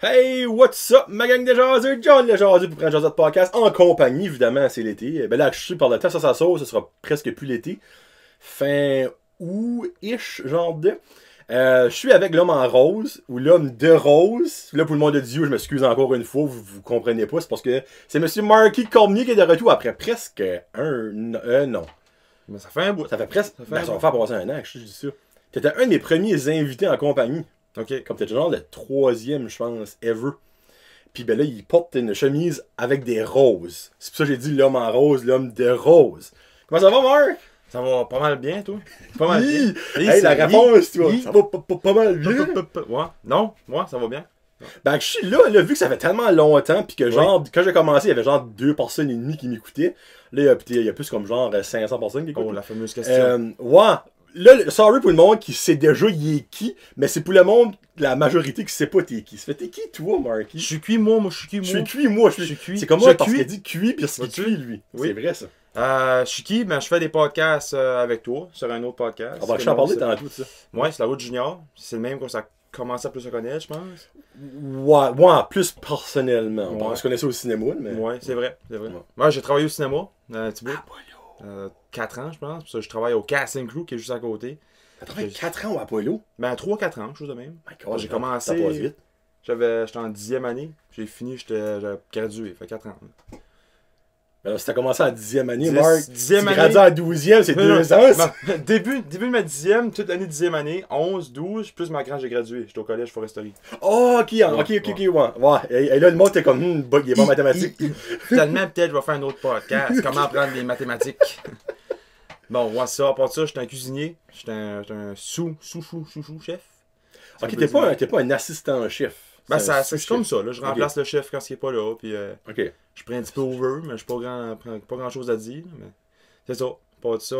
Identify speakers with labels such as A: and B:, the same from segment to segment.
A: Hey, what's up, ma gang de jaseux, John le jaseux pour prendre jaseux de podcast en compagnie, évidemment, c'est l'été. Ben là, je suis par le temps, ça sauce, ce sera presque plus l'été. Fin août-ish, genre de. Je suis avec l'homme en rose, ou l'homme de rose. Là, pour le monde de Dieu, je m'excuse encore une fois, vous comprenez pas, c'est parce que c'est Monsieur Marky Cormier qui est de retour après presque non.
B: Mais ça fait un bout.
A: Ça fait presque, ça va faire passer un an que je dis ça. T'étais un de mes premiers invités en compagnie.
B: Ok.
A: Comme t'es genre le troisième, je pense, ever. Puis ben là, il porte une chemise avec des roses. C'est pour ça que j'ai dit l'homme en rose, l'homme de rose. Comment ça va, Marc?
B: Ça va pas mal bien, toi? Pas mal bien.
A: Hey, la réponse, toi. Ça va pas mal bien.
B: Ouais. Non? Moi, ça va bien.
A: Ben, je suis là, vu que ça fait tellement longtemps, puis que genre, quand j'ai commencé, il y avait genre 2 personnes et demie qui m'écoutaient. Là, il y a plus comme genre 500 personnes qui écoutent.
B: Oh, la fameuse question.
A: Ouais. Là, sorry pour le monde qui sait déjà il est qui, mais c'est pour le monde, la majorité qui sait pas t'es qui. Ça fait t'es qui toi, Marky?
B: Je suis cuit, moi, je suis cuit,
A: Je suis cuit, moi.
B: Je suis cuit.
A: C'est comme moi parce qu'il dit cuit puis parce qu'il cuit, lui.
B: Oui.
A: C'est vrai, ça.
B: Je suis qui? Ben, je fais des podcasts avec toi, sur un autre podcast.
A: On va en parler tantôt de ça.
B: Ouais, c'est la route junior. C'est le même que ça a commencé à plus se connaître, je pense.
A: Ouais, plus personnellement.
B: Ouais.
A: On se connaissait au cinéma, mais...
B: Ouais, c'est vrai.
A: Ouais.
B: Moi, j'ai travaillé au cinéma, un petit bout.
A: Apollo.
B: 4 ans, je pense. Puis ça, je travaille au Casting Crew, qui est juste à côté.
A: T'as travaillé 4 ans au Apollo?
B: Ben, 3-4 ans, quelque chose de même.
A: My God,
B: J'ai commencé.
A: Ça passe vite.
B: J'étais en 10e année. J'ai fini, j'avais gradué. Fait 4 ans.
A: Mais là, si t'as commencé en 10e année, Marc,
B: 10e
A: tu
B: année.
A: gradues en 12e, c'est 2 ans. ça.
B: Début de ma 10e, toute l'année 10e année, 11, 12, plus ma grande, j'ai gradué. J'étais au collège Foresterie.
A: Oh, ok, ouais. Ouais, et là, le monde était comme, il est bon en mathématiques.
B: Finalement, peut-être, je vais faire un autre podcast. Comment apprendre les mathématiques. Bon, moi, ça, à part ça, j'étais un cuisinier. J'étais un sous-chef.
A: Ok, t'es pas un assistant-chef.
B: Ben, c'est comme ça, là. Je remplace le chef quand il est pas là. Puis,
A: ok.
B: je prends un petit peu over, mais je n'ai pas grand chose à dire. Mais c'est ça. Pas de ça,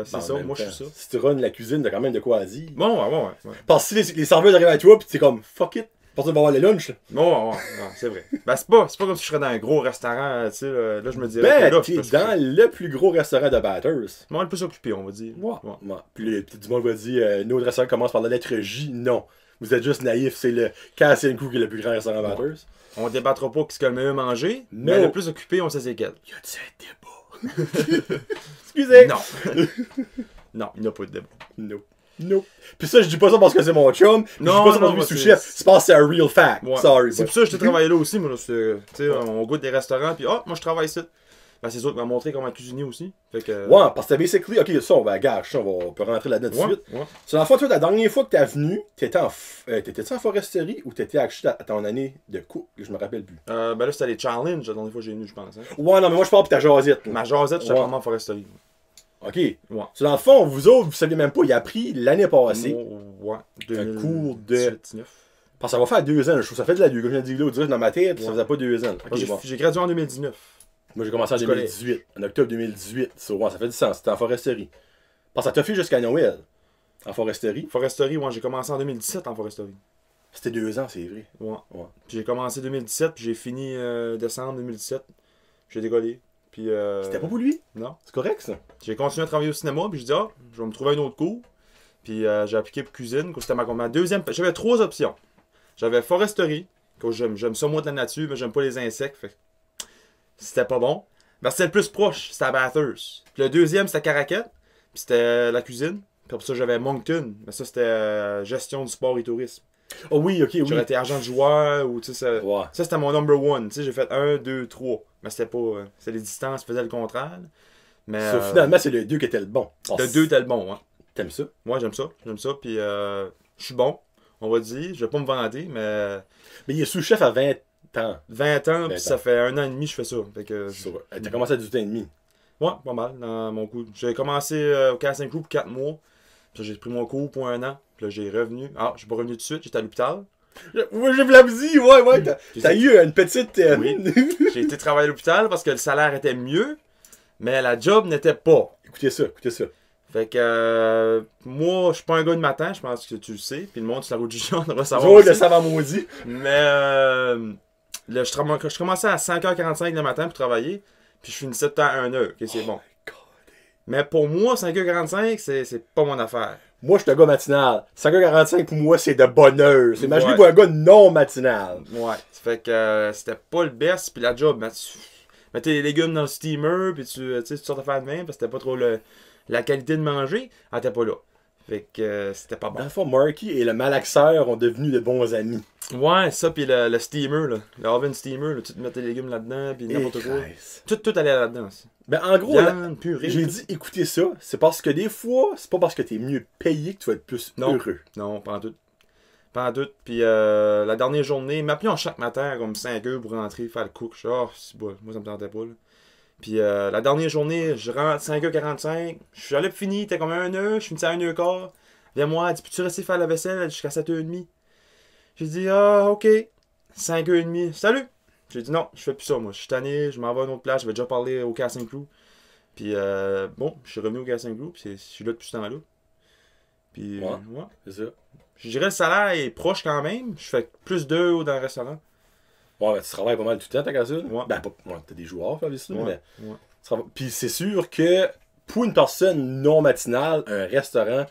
B: c'est ça. Moi, je suis ça.
A: Si tu runs la cuisine, t'as quand même de quoi à dire.
B: Bon, ouais.
A: Parce que si les serveurs arrivent à toi, pis t'es comme, fuck it. Parce que tu vas avoir le lunch, là.
B: Bon, ouais, c'est vrai. Ben, c'est pas comme si je serais dans un gros restaurant, tu sais, là, je me dirais.
A: Ben, t'es dans le plus gros restaurant de Batters.
B: Moi, le plus occupé, on va dire.
A: Ouais. Puis du monde va dire, notre restaurant commence par la lettre J. Non. Vous êtes juste naïf, c'est le Casting Crew qui est le plus grand restaurant de Batters.
B: On débattra pas ce que le mieux manger,
A: Non.
B: mais le plus occupé, on sait c'est quel.
A: Y a-tu un débat? Excusez!
B: Non. Non, il n'y a pas de débat.
A: No. Puis ça, je dis pas ça parce que c'est mon chum. Je dis pas ça parce que je suis sous-chef. C'est parce que c'est un real fact.
B: Ouais.
A: Sorry.
B: C'est pour ça que je t'ai travaillé là aussi. Moi, tu sais, on goûte des restaurants, puis moi je travaille ici. Ben, c'est ça qui m'a montré comment cuisiner aussi. Fait que,
A: Ouais, parce que basically, ok, ça, on va gage, ça, on peut rentrer là-dedans tout de suite.
B: Ouais.
A: C'est la fois, toi, la dernière fois que t'es venu, t'étais-tu en foresterie ou t'étais à ton année de couple? Je me rappelle plus.
B: Ben là, c'était les challenges la dernière fois que j'ai venu, je pense. Hein.
A: Ouais, non, mais moi, je parle pour ta jasette.
B: Ma jasette, j'étais vraiment en foresterie.
A: Ok.
B: Ouais.
A: C'est dans le fond, vous autres, vous saviez même pas, il a pris l'année passée.
B: Ouais.
A: Un cours de.
B: 19.
A: Parce que ça va faire 2 ans, je trouve que ça fait de la comme je l'ai dit là, direct dans ma tête, ça faisait pas 2 ans.
B: Moi,
A: Ok, bon.
B: j'ai gradué en 2019.
A: Moi, j'ai commencé en 2018, en octobre 2018. Ouais, ça fait du sens, c'était en foresterie. Parce que ça t'a fait jusqu'à Noël, en foresterie.
B: Foresterie, j'ai commencé en 2017 en foresterie.
A: C'était 2 ans, c'est vrai.
B: Ouais.
A: Ouais.
B: Puis j'ai commencé 2017, puis j'ai fini décembre 2017. J'ai décollé. Puis.
A: C'était pas pour lui?
B: Non.
A: C'est correct, ça?
B: J'ai continué à travailler au cinéma, puis je dis, je vais me trouver un autre cours. Puis j'ai appliqué pour cuisine, que c'était ma deuxième. J'avais 3 options. J'avais foresterie, que j'aime ça moi de la nature, mais j'aime pas les insectes. Fait c'était pas bon. Ben, c'était le plus proche, c'était à Bathurst. Puis le deuxième, c'était Caraquette, puis c'était la cuisine. Puis pour ça, j'avais Moncton, mais ça, c'était gestion du sport et tourisme.
A: Oh oui, ok, oui.
B: J'aurais été agent de joueur, ou tu sais,
A: Ouais.
B: ça c'était mon number one. Tu sais, j'ai fait 1, 2, 3. Mais c'était pas. C'était les distances qui faisaient le contraire. Mais.
A: Ça, finalement, c'est le 2 qui était le bon.
B: Le 2 était le bon, hein.
A: T'aimes ça?
B: Moi, j'aime ça. Puis je suis bon, on va dire. Je vais pas me vanter, mais.
A: Mais il est sous-chef à 20 ans.
B: 20 ans, puis ça fait 1 an et demi que je fais ça. Fait que.
A: T'as commencé à 18 ans et demi.
B: Ouais, pas mal, dans mon coup. J'ai commencé au Casting Crew pour 4 mois. Puis j'ai pris mon cours pour 1 an. Puis là, j'ai revenu. Je suis pas revenu tout de suite, j'étais à l'hôpital.
A: Ouais, je vous l'avais dit, ouais. T'as eu une petite.
B: Oui. J'ai été travailler à l'hôpital parce que le salaire était mieux, mais la job n'était pas.
A: Écoutez ça.
B: Fait que moi, je suis pas un gars de matin, je pense que tu le sais. Puis le monde sur la route du Jean devrait savoir.
A: Oh, le savant maudit.
B: Mais là, je commençais à 5h45 le matin pour travailler. Puis je finissais tout à 1h. Ok, c'est bon. Mais pour moi, 5h45, c'est pas mon affaire.
A: Moi, je suis un gars matinal. 5h45 pour moi, c'est de bonheur. C'est imaginé
B: Ouais.
A: pour un gars non matinal.
B: Ouais. Ça fait que c'était pas le best. Puis la job, tu mettais les légumes dans le steamer. Puis tu sortes à faire de même. Parce que c'était pas trop la qualité de manger. Elle était pas là. Fait que c'était pas bon.
A: Dans le fond, Marky et le malaxeur ont devenu de bons amis.
B: Ouais, ça. Puis le steamer, là. Le oven steamer. Là, tu te mets tes légumes là-dedans. Puis n'importe quoi. Tout allait là-dedans aussi.
A: Ben, en gros,
B: Viande, purée.
A: j'ai dit écoutez ça. C'est parce que des fois, c'est pas parce que t'es mieux payé que tu vas être plus
B: Non.
A: heureux.
B: Non, pas en doute. Pas en doute. Puis la dernière journée, il m'appelait chaque matin comme 5 heures pour rentrer, faire le cook. Je suis moi ça me tentait pas. Là. Puis la dernière journée, je rentre 5h45. Je suis allé finir, t'es comme 1h, je finissais à 1h15. Viens-moi, elle dit peux-tu rester faire la vaisselle jusqu'à 7h30? J'ai dit ah, ok. 5h30. Salut! J'ai dit non, je fais plus ça, moi. Je suis tanné, je m'en vais à une autre place, je vais déjà parler au casting crew. Puis bon, je suis revenu au casting crew, puis je suis là depuis ce temps-là. Puis
A: Ouais.
B: ouais.
A: C'est ça.
B: Je dirais le salaire est proche quand même. Je fais plus d'heures dans le restaurant.
A: Ouais, ben, tu travailles pas mal tout le temps, t'as qu'à ça.
B: Ouais.
A: Ben, t'as des joueurs, là, mais.
B: Ouais.
A: Puis c'est sûr que pour une personne non matinale, un restaurant,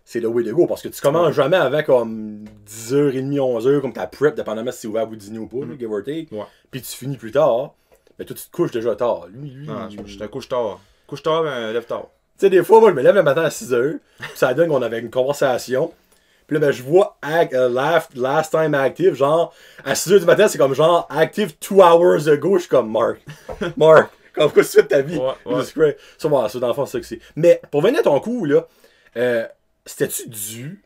A: c'est le way to go. Parce que tu commences jamais avant comme 10h30, 11h, comme ta prep, dépendamment si c'est ouvert à bout de dîner ou pas, give or take.
B: Ouais.
A: Puis tu finis plus tard. Mais toi, tu te couches déjà tard. Lui.
B: Non, je te couche tard. Couche tard, mais lève tard.
A: Tu sais, des fois, moi, je me lève le matin à 6h. Ça donne qu'on avait une conversation. Puis là, ben, je vois last time active, genre, à 6h du matin, c'est comme genre, active 2 hours ago. Je suis comme, Mark, comme quoi tu fais de ta vie?
B: Ouais.
A: Ça, dans le fond, c'est ça que c'est. Mais, pour venir à ton coup, là, c'était-tu dû?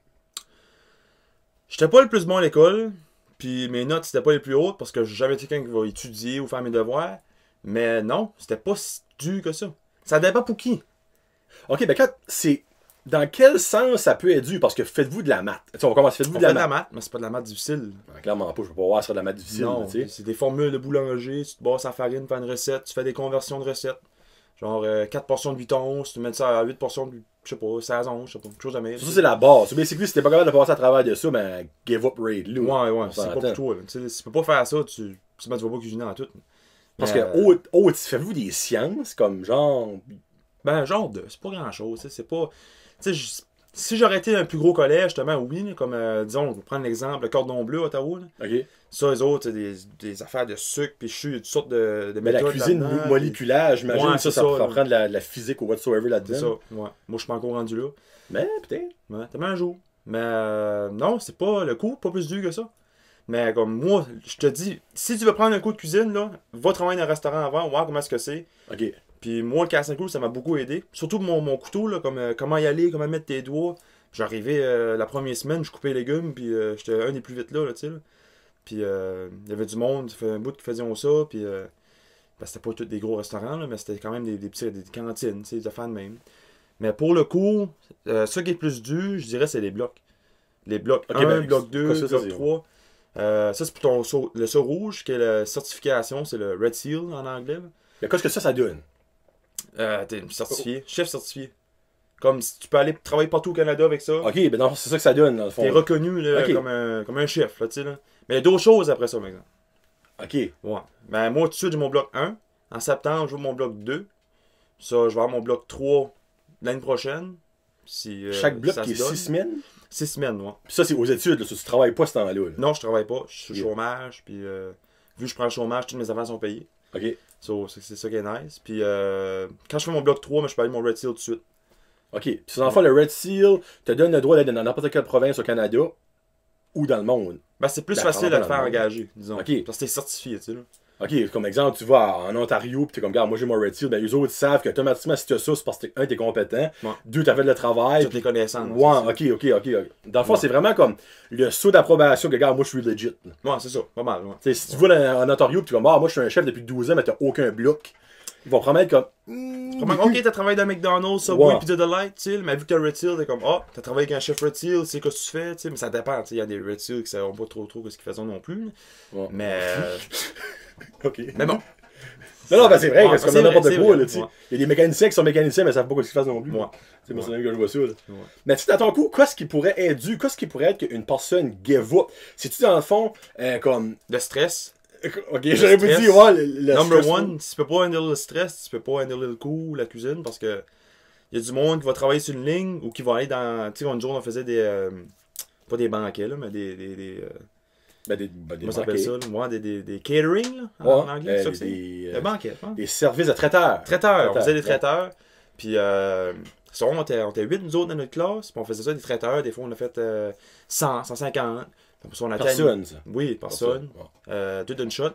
B: J'étais pas le plus bon à l'école. Puis mes notes, c'était pas les plus hautes parce que j'ai jamais été quelqu'un qui va étudier ou faire mes devoirs. Mais non, c'était pas si dur que ça. Ça dépend pour qui.
A: Ok, ben quand c'est. Dans quel sens ça peut être dû? Parce que faites-vous de la maths. T'sais, on commence, faites-vous
B: On
A: de
B: fait
A: la maths.
B: mais c'est pas de la maths difficile.
A: Ben, clairement pas, je peux pas voir ça de la maths difficile.
B: Non,
A: tu sais.
B: c'est des formules de boulanger, tu te bosses à farine, faire une recette, tu fais des conversions de recettes. Genre 4 portions de 8 onces, tu mets ça à 8 portions de, je sais pas, 16 onces, je sais pas, quelque chose de même.
A: Ça, c'est la base. Basically, si t'es pas capable de passer à travers de ça, ben, give up rate, là.
B: Ouais, c'est pas pour toi. Là. Tu peux pas faire ça, tu vas pas cuisiner en tout.
A: Parce que, faites-vous des sciences, comme genre.
B: Ben, genre c'est pas grand-chose, c'est pas. Tu sais, si j'aurais été un plus gros collège, justement, oui, là, comme, disons, on va prendre l'exemple, le Cordon Bleu, Ottawa. Là.
A: Ok.
B: Ça, eux autres, c'est des affaires de sucre, puis je suis toutes sortes de
A: Mais la cuisine moléculaire, j'imagine,
B: ouais,
A: ça prend de la physique ou whatsoever là-dedans.
B: C'est ça, ouais. Moi, je suis pas encore rendu là.
A: Mais, peut-être.
B: Ouais, t'as un jour. Mais non, c'est pas le coup, pas plus dur que ça. Mais comme moi, je te dis, si tu veux prendre un coup de cuisine, là, va travailler dans un restaurant avant, voir comment est-ce que c'est.
A: Ok.
B: Puis moi, le casting crew, ça m'a beaucoup aidé. Surtout mon couteau, là, comme comment y aller, comment mettre tes doigts. J'arrivais la première semaine, je coupais les légumes, puis j'étais un des plus vite là, tu sais. Là. Puis il y avait du monde, ça fait un bout qui faisaient ça, puis ben, c'était pas tous des gros restaurants, là, mais c'était quand même des cantines, tu sais, des affaires de même. Mais pour le coup, ce qui est plus dur, je dirais, c'est les blocs. Les blocs 1, bloc 2, bloc 3. Ça, c'est pour le saut rouge, qui est la certification, c'est le Red Seal en anglais. Là.
A: Mais qu'est-ce que ça donne?
B: T'es certifié, chef certifié. Comme si tu peux aller travailler partout au Canada avec ça.
A: Ok, ben non, c'est ça que ça donne, dans le fond.
B: T'es reconnu là, comme un chef, là, tu sais. Là. Mais il y a d'autres choses après ça, par exemple.
A: Ok.
B: Ouais. Ben, moi, tout de suite, j'ai mon bloc 1. En septembre, je veux mon bloc 2. Ça, je vais avoir mon bloc 3 l'année prochaine. Si,
A: chaque bloc
B: ça
A: qui est 6 semaines?
B: 6 semaines, ouais.
A: Puis ça, c'est aux études, là, ça, tu travailles pas ce temps-là. Là.
B: Non, je travaille pas. Je suis au chômage. Puis, vu que je prends le chômage, toutes mes affaires sont payées.
A: Ok.
B: So, c'est ça qui est nice. Puis, quand je fais mon bloc 3, je peux aller mon Red Seal tout de suite.
A: Ok. Puis, dans le fond, le Red Seal te donne le droit d'être dans n'importe quelle province au Canada ou dans le monde.
B: Ben, c'est plus facile à te faire engager, disons.
A: Ok.
B: Parce que t'es certifié, tu sais. Là.
A: Ok, comme exemple, tu vas en Ontario, pis t'es comme, regarde, moi j'ai mon Red Seal, ben eux autres savent qu'automatiquement, si tu as ça, c'est parce que, t'es compétent,
B: ouais.
A: 2, t'as fait le travail.
B: Toutes les connaissances.
A: Ouais, ok. Dans le fond, c'est vraiment comme le saut d'approbation que, regarde, moi je suis legit.
B: Ouais, c'est ça, pas mal. Ouais.
A: T'sais, si tu vas en Ontario, pis tu es comme, moi je suis un chef depuis 12 ans, mais t'as aucun bloc, ils vont promettre comme.
B: Ok, t'as travaillé dans McDonald's, Subway, Pizza Delight, tu sais, mais vu que t'as Red Seal, t'es comme, t'as travaillé avec un chef Red Seal, tu sais, qu'est-ce que tu fais, tu sais, mais ça dépend, tu sais, il y a des Red Seal qui savent pas trop ce qu'ils faisaient non plus.
A: Ouais.
B: Mais.
A: Ok.
B: Mais bon.
A: Non, ben c'est vrai, c'est comme n'importe quoi, là, tu sais.
B: Ouais.
A: Il y a des mécaniciens qui sont mécaniciens, mais ils savent pas ce qu'ils font non plus.
B: Ouais.
A: C'est moi, c'est même que je vois ça, là.
B: Ouais.
A: Mais tu sais, à ton coup, qu'est-ce qui pourrait être dû? Qu'est-ce qui pourrait être qu'une personne give up? C'est-tu dans le fond, comme.
B: Le stress.
A: Ok, j'aurais pu dire, ouais, le
B: Number
A: stress,
B: one, si tu peux pas handler le stress, tu peux pas handler le coup, la cuisine, parce que Il y a du monde qui va travailler sur une ligne ou qui va aller dans. Tu sais, un jour, on faisait des. Pas des banquets, là, mais des
A: Des
B: comment ça s'appelle ça? Là? Ouais, des catering, là, en anglais. C'est ça que c'est. Des banquets, hein?
A: Des services de traiteurs.
B: Traiteurs. On faisait des traiteurs. Puis, on était 8 nous autres dans notre classe. Puis, on faisait ça, des traiteurs. Des fois, on a fait 100, 150. Puis, on
A: Personne, ça.
B: Oui, personne. Tout d'une shot.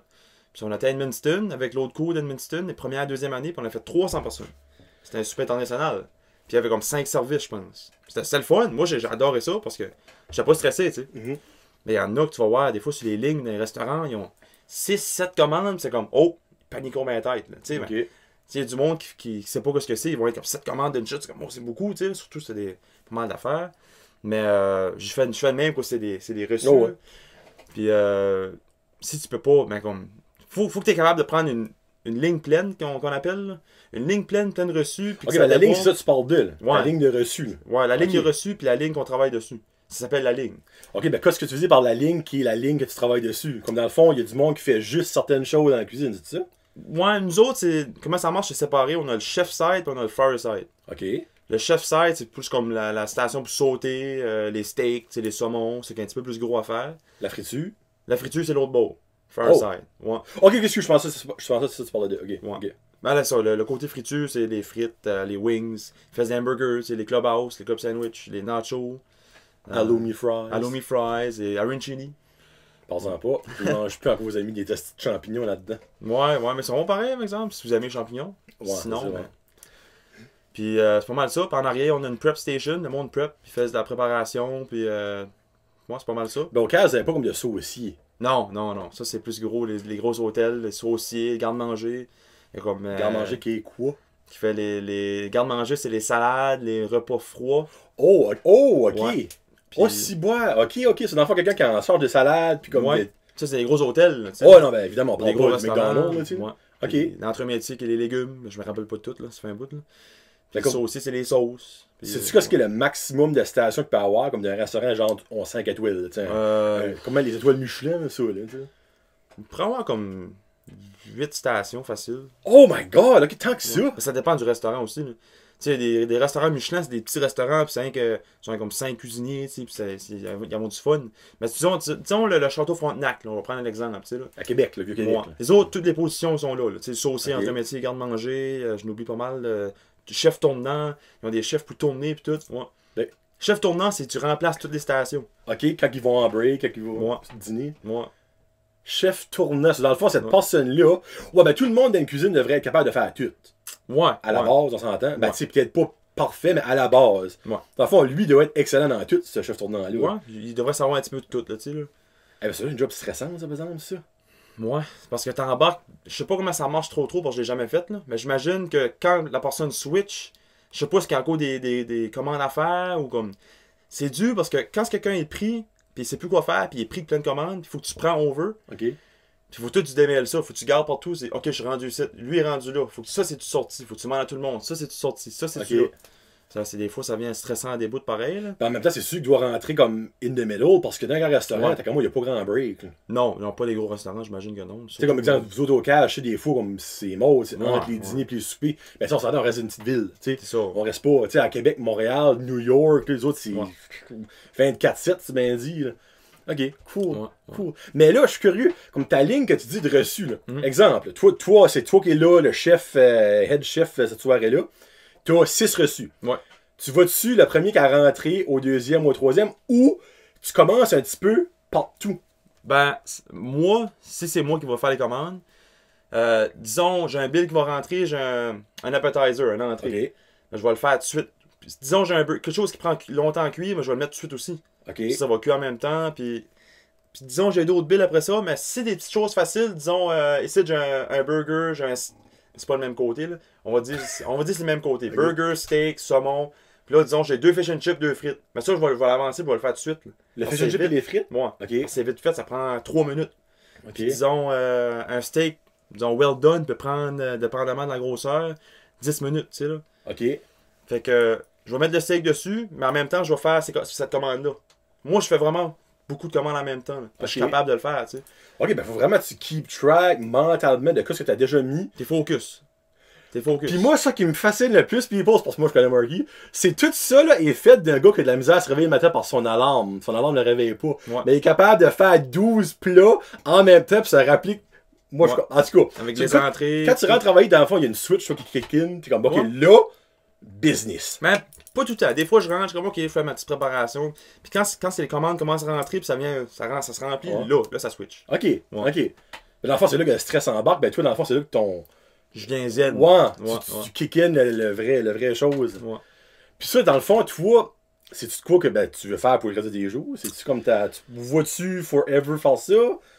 B: Puis, on était à Edmundston avec l'autre cours d'Edmundston, les premières et deuxième année. Puis, on a fait 300 personnes. C'était un super international. Puis, il y avait comme 5 services, je pense. C'était le fun. Moi, j'ai adoré ça parce que j'étais pas stressé, tu sais.
A: Mm-hmm.
B: Mais il y en a que tu vas voir, des fois, sur les lignes, dans les restaurants, ils ont 6-7 commandes, c'est comme, oh, panique ma tête. Tu sais,
A: Okay.
B: il y a du monde qui sait pas ce que c'est, ils vont être comme 7 commandes d'une chute, c'est comme, oh, c'est beaucoup, tu sais, surtout c'est pas mal d'affaires. Mais je fais le même, quoi, c'est des reçus.
A: Oh, ouais.
B: Puis si tu peux pas, ben comme, faut que tu es capable de prendre une ligne pleine, qu'on appelle, là. Une ligne pleine reçus. Puis
A: Ok, ben la ligne, c'est ça, tu parles de, là.
B: Ouais.
A: La ligne de reçu, là.
B: Ouais, la ligne
A: Okay.
B: de reçus, puis la ligne qu'on travaille dessus. Ça s'appelle la ligne.
A: Ok, ben qu'est-ce que tu veux dire par la ligne qui est la ligne que tu travailles dessus? Comme dans le fond, il y a du monde qui fait juste certaines choses dans la cuisine, c'est ça?
B: Ouais, nous autres, comment ça marche, c'est séparé. On a le chef side et on a le fire side.
A: Ok.
B: Le chef side, c'est plus comme la station pour sauter, les steaks, les saumons, c'est un petit peu plus gros à faire.
A: La friture?
B: La friture, c'est l'autre bowl. Fire
A: Oh.
B: side. Ouais.
A: Ok, qu'est-ce que je pensais que ça, tu parlais de. Ok.
B: Ouais.
A: Ok.
B: Ben là, ça, le côté friture, c'est les frites, les wings, ils font des hamburgers, c'est les clubhouse, les club sandwich, les nachos.
A: Halloumi fries.
B: Halloumi fries et arancini.
A: Parle-en pas. Je mange plus à vos amis des petits champignons là-dedans.
B: Ouais, mais ils sont bons pareil, par exemple, si vous aimez les champignons.
A: Ouais,
B: Sinon,
A: c'est ça,
B: ben,
A: ouais.
B: Puis c'est pas mal ça. Puis en arrière, on a une prep station, le monde prep, ils font de la préparation, puis ouais, c'est pas mal ça.
A: Ben au cas, vous avez pas comme de saucier.
B: Non. Ça, c'est plus gros, les gros hôtels, les sauciers, garde-manger. Il y a comme.
A: Garde-manger qui est quoi?
B: Qui fait les garde-manger, c'est les salades, les repas froids.
A: Oh, ok.
B: Ouais. Puis,
A: Oh, si bois. Ok. C'est dans le fond quelqu'un qui en sort des salades, puis comme.
B: ouais. Ça, c'est les gros hôtels. Là, tu sais.
A: Oh, non, ben évidemment, on
B: Les
A: parle
B: gros
A: pas du
B: restaurants.
A: McDonald's, là, tu sais.
B: Ouais.
A: Ok.
B: Puis l'entremétique et les légumes. Je me rappelle pas de tout, là. Ça fait un bout, là. Puis
A: D'accord.
B: ça aussi, c'est les sauces. Puis,
A: Sais-tu qu'est-ce qui est le maximum de stations qu'il peut y avoir, comme d'un restaurant genre 5 étoiles, là, tu sais? Comment les étoiles Michelin, là, ça, là, tu sais?
B: Probablement comme 8 stations faciles.
A: Oh my god, ok, tant que ça!
B: Ouais. Ça dépend du restaurant aussi. Là. Tu sais, des restaurants Michelin, c'est des petits restaurants, puis ils sont comme 5 cuisiniers, tu sais, puis ils ont du fun. Mais disons le château Frontenac, là, on va prendre un exemple, tu sais, là.
A: À Québec, le vieux Québec.
B: Ouais.
A: Là.
B: Les autres, toutes les positions sont là. Tu sais, saucier,
A: Ok.
B: entremétier, garde-manger, je n'oublie pas mal. Chef tournant, ils ont des chefs pour tourner, puis tout. Ouais.
A: Ouais.
B: Chef tournant, c'est tu remplaces toutes les stations.
A: Ok, quand ils vont en break, quand ils vont
B: Ouais.
A: dîner.
B: Ouais.
A: Chef tournant, dans le fond, cette
B: Ouais.
A: personne-là, ouais, ben tout le monde dans une cuisine devrait être capable de faire tout.
B: Ouais.
A: À la
B: ouais.
A: base, on s'entend. Ben,
B: Ouais.
A: tu sais, peut-être pas parfait, mais à la base.
B: Ouais.
A: Dans le fond, lui, il doit être excellent dans tout, ce chef tournant-là.
B: Ouais. Il devrait savoir un petit peu de tout, là, tu sais, là.
A: Eh ben, c'est une job stressante, ça, par exemple, ça.
B: Ouais, c'est parce que t'embarques, je sais pas comment ça marche trop parce que je l'ai jamais fait là, mais j'imagine que quand la personne switch, je sais pas s'il y a encore des commandes à faire ou comme. C'est dur parce que quand quelqu'un est pris, puis il sait plus quoi faire, puis il est pris de plein de commandes, il faut que tu prends over,
A: Ok.
B: puis faut que tu démêles ça, faut que tu gardes partout, c'est ok, je suis rendu ici, lui est rendu là, faut que ça c'est tout sorti, faut que tu demandes à tout le monde, ça c'est tout sorti, ça c'est
A: Ok.
B: tout là. Ça, c'est des fois ça vient stressant à des bouts de pareil là.
A: Ben, en même temps, c'est sûr qu'il doit rentrer comme in the middle, parce que dans un restaurant,
B: Ouais.
A: t'as comme moi, il n'y a pas grand break. là.
B: Non, pas les gros restaurants, j'imagine que non.
A: Tu sais, comme exemple, vous autres au cage, je sais, des fois, comme c'est mort, c'est
B: Ouais,
A: entre les
B: ouais.
A: dîners et les soupers. Mais ça, on s'entend, on reste une petite ville, tu sais.
B: C'est ça.
A: On reste pas, tu sais, à Québec, Montréal, New York, les autres, c'est
B: Ouais.
A: 24/7, c'est bien dit, là. Ok, cool,
B: Ouais,
A: cool. Mais là, je suis curieux, comme ta ligne que tu dis de reçu, là.
B: Mhm.
A: Exemple, toi, c'est toi qui es là, le chef, head chef cette soirée-là. T'as 6 reçus.
B: Ouais.
A: Tu vas dessus, le premier qui a rentré, au deuxième, au troisième, ou tu commences un petit peu partout.
B: Ben, moi, si c'est moi qui va faire les commandes, disons, j'ai un bill qui va rentrer, j'ai un appetizer, un entrée.
A: Ok,
B: Ben, je vais le faire tout de suite. Puis, disons, j'ai quelque chose qui prend longtemps à cuire, mais je vais le mettre tout de suite aussi.
A: ok.
B: Puis ça va cuire en même temps. Puis disons, j'ai d'autres bills après ça, mais si c'est des petites choses faciles, disons, ici, j'ai un burger, c'est pas le même côté, là. On va dire c'est le même côté.
A: Ok.
B: Burger, steak, saumon. Puis là, disons, j'ai 2 fish and chips, 2 frites. Mais ça, je vais l'avancer, je vais le faire tout de suite. Là.
A: Le
B: Ah,
A: fish
B: c'est
A: and chip et
B: vite.
A: les frites.
B: Moi,
A: Ok,
B: c'est vite fait, ça prend 3 minutes.
A: ok.
B: Puis disons, un steak, disons, well done, peut prendre, dépendamment de la grosseur, 10 minutes, tu sais, là.
A: Ok.
B: Fait que je vais mettre le steak dessus, mais en même temps, je vais faire cette commande-là. Moi, je fais vraiment beaucoup de commandes en même temps. Là, parce que je suis
A: Ok.
B: capable de le faire, tu sais.
A: Ok, ben faut vraiment que tu keep track mentalement de ce que tu as déjà mis.
B: T'es focus. T'es focus.
A: Puis moi, ça qui me fascine le plus, people, c'est parce que moi je connais Marky, c'est tout ça là, est fait d'un gars qui a de la misère à se réveiller le matin par son alarme. Son alarme ne le réveille pas.
B: Ouais.
A: Mais il est capable de faire 12 plats en même temps, puis ça rapplique. Moi,
B: Ouais.
A: en tout cas,
B: Avec
A: tu-
B: les
A: quand,
B: entrées.
A: quand tu rentres travailler, dans le fond, il y a une switch qui kick in, t'es comme, ok,
B: Ouais.
A: là, business.
B: Mais pas tout le temps. Des fois, je rentre, je suis comme, ok, je fais ma petite préparation. Puis quand les commandes commencent à rentrer, puis ça se remplit,
A: Ouais.
B: là, ça switch.
A: Ok, ok. Mais dans le fond, c'est là que le stress embarque, ben toi, dans le fond, c'est là que ton.
B: Je viens zen.
A: Ouais,
B: Ouais,
A: tu kick in le vrai chose.
B: Ouais.
A: Puis ça, dans le fond, toi, c'est-tu de quoi que ben, tu veux faire pour le reste de tes jours? C'est-tu comme vois-tu forever faire ça?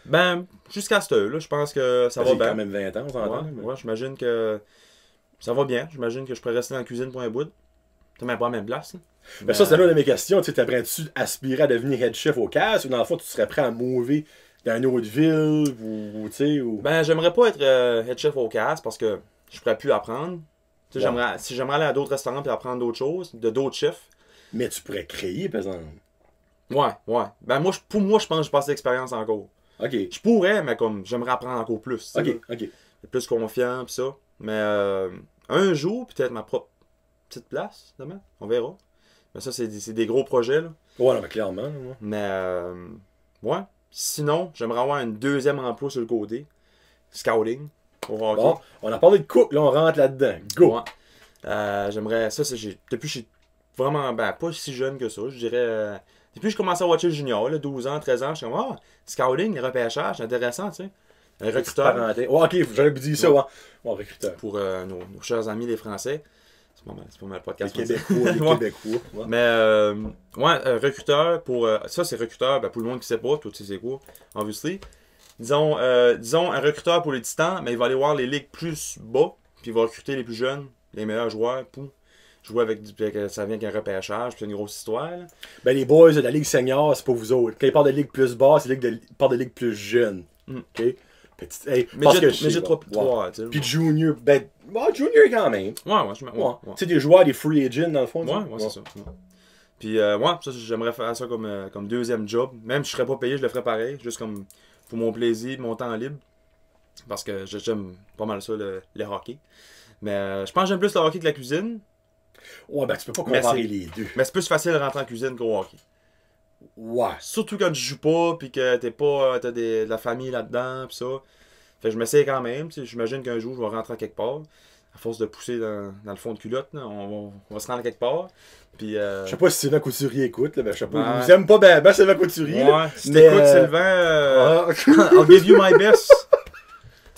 B: Ben, jusqu'à ce là je pense que ça va
A: J'ai
B: bien.
A: quand même 20 ans, on s'entend.
B: Ouais,
A: mais-
B: ouais, j'imagine que ça va bien. J'imagine que je pourrais rester dans la cuisine pour un bout. T'as même pas la même place. Là.
A: Mais ça, c'est l'une de mes questions. Tu sais, t'aimerais-tu aspirer à devenir head chef au casse ou dans le fond, tu serais prêt à mouver dans une autre ville ou tu sais, ou.
B: Ben, j'aimerais pas être head chef au casse parce que je pourrais plus apprendre. Tu sais,
A: Ouais.
B: j'aimerais aller à d'autres restaurants et apprendre d'autres choses, de d'autres chefs.
A: Mais tu pourrais créer, par exemple.
B: Ouais, ouais. Ben, pour moi, je pense que j'ai pas assez d'expérience encore.
A: Ok.
B: Je pourrais, mais comme, j'aimerais apprendre encore plus. tu sais,
A: Ok,
B: là.
A: ok.
B: Être plus confiant pis ça. Mais un jour, peut-être ma propre petite place, demain. On verra. Mais ça, c'est des gros projets, là.
A: Ouais, non, mais clairement. Moi.
B: Mais, ouais. Sinon, j'aimerais avoir un deuxième emploi sur le côté. Scouting. Au hockey.
A: Bon, on a parlé de cook, là, on rentre là-dedans. Go!
B: Ouais. J'aimerais. Ça, depuis que je suis vraiment. Ben, pas si jeune que ça. Je dirais. Depuis que je commençais à watcher le junior, là, 12 ans, 13 ans, je suis comme, ah, scouting, les repêchages, c'est intéressant, tu sais. Un recruteur.
A: Parenthèse. Ouais, ok, j'aurais pu dire ça, ouais. Ouais, recruteur.
B: Pour nos chers amis les Français. C'est pas mal le
A: Les
B: podcast français.
A: Québécois, les
B: Ouais.
A: Québécois. Ouais.
B: Mais, ouais, recruteur pour. Ça, c'est recruteur, ben, pour le monde qui sait pas, toi, tu sais c'est quoi, obviously. Disons, un recruteur pour les titans, mais il va aller voir les ligues plus bas, puis il va recruter les plus jeunes, les meilleurs joueurs, pour jouer ça vient avec un repêchage, puis c'est une grosse histoire. Là.
A: Ben, les boys de la Ligue senior, c'est pas vous autres. Quand ils parlent de Ligue plus basse, c'est ils parlent de Ligue plus jeune.
B: Mm.
A: Ok? Petite. Hey,
B: Mais
A: parce que
B: j'ai
A: sais,
B: 3,
A: ouais.
B: tu sais.
A: Puis junior, ben, ouais, junior quand même.
B: Ouais, je
A: Ouais. Tu sais, des joueurs, des free agents dans le fond. tu sais.
B: Ouais, c'est ça. Ouais. Puis, ouais, ça, j'aimerais faire ça comme deuxième job. Même si je serais pas payé, je le ferais pareil, juste comme pour mon plaisir, mon temps libre. Parce que j'aime pas mal ça, le hockey. Mais je pense que j'aime plus le hockey que la cuisine.
A: Ouais, ben, tu peux pas
B: Mais
A: comparer
B: c'est-
A: les deux.
B: Mais c'est plus facile de rentrer en cuisine qu'au hockey.
A: Ouais.
B: Surtout quand tu joues pas, puis que t'as de la famille là-dedans, pis ça. Fait que je m'essaye quand même, tu sais, j'imagine qu'un jour je vais rentrer quelque part. À force de pousser dans le fond de culotte, là, on va se rendre quelque part. Puis,
A: Je sais pas si Sylvain Couturier écoute, là, ben, je sais pas.
B: Ouais.
A: Vous aimez pas ben Sylvain Couturier, là.
B: ouais, si
A: mais,
B: t'écoutes Sylvain,
A: Ah.
B: I'll give you my best.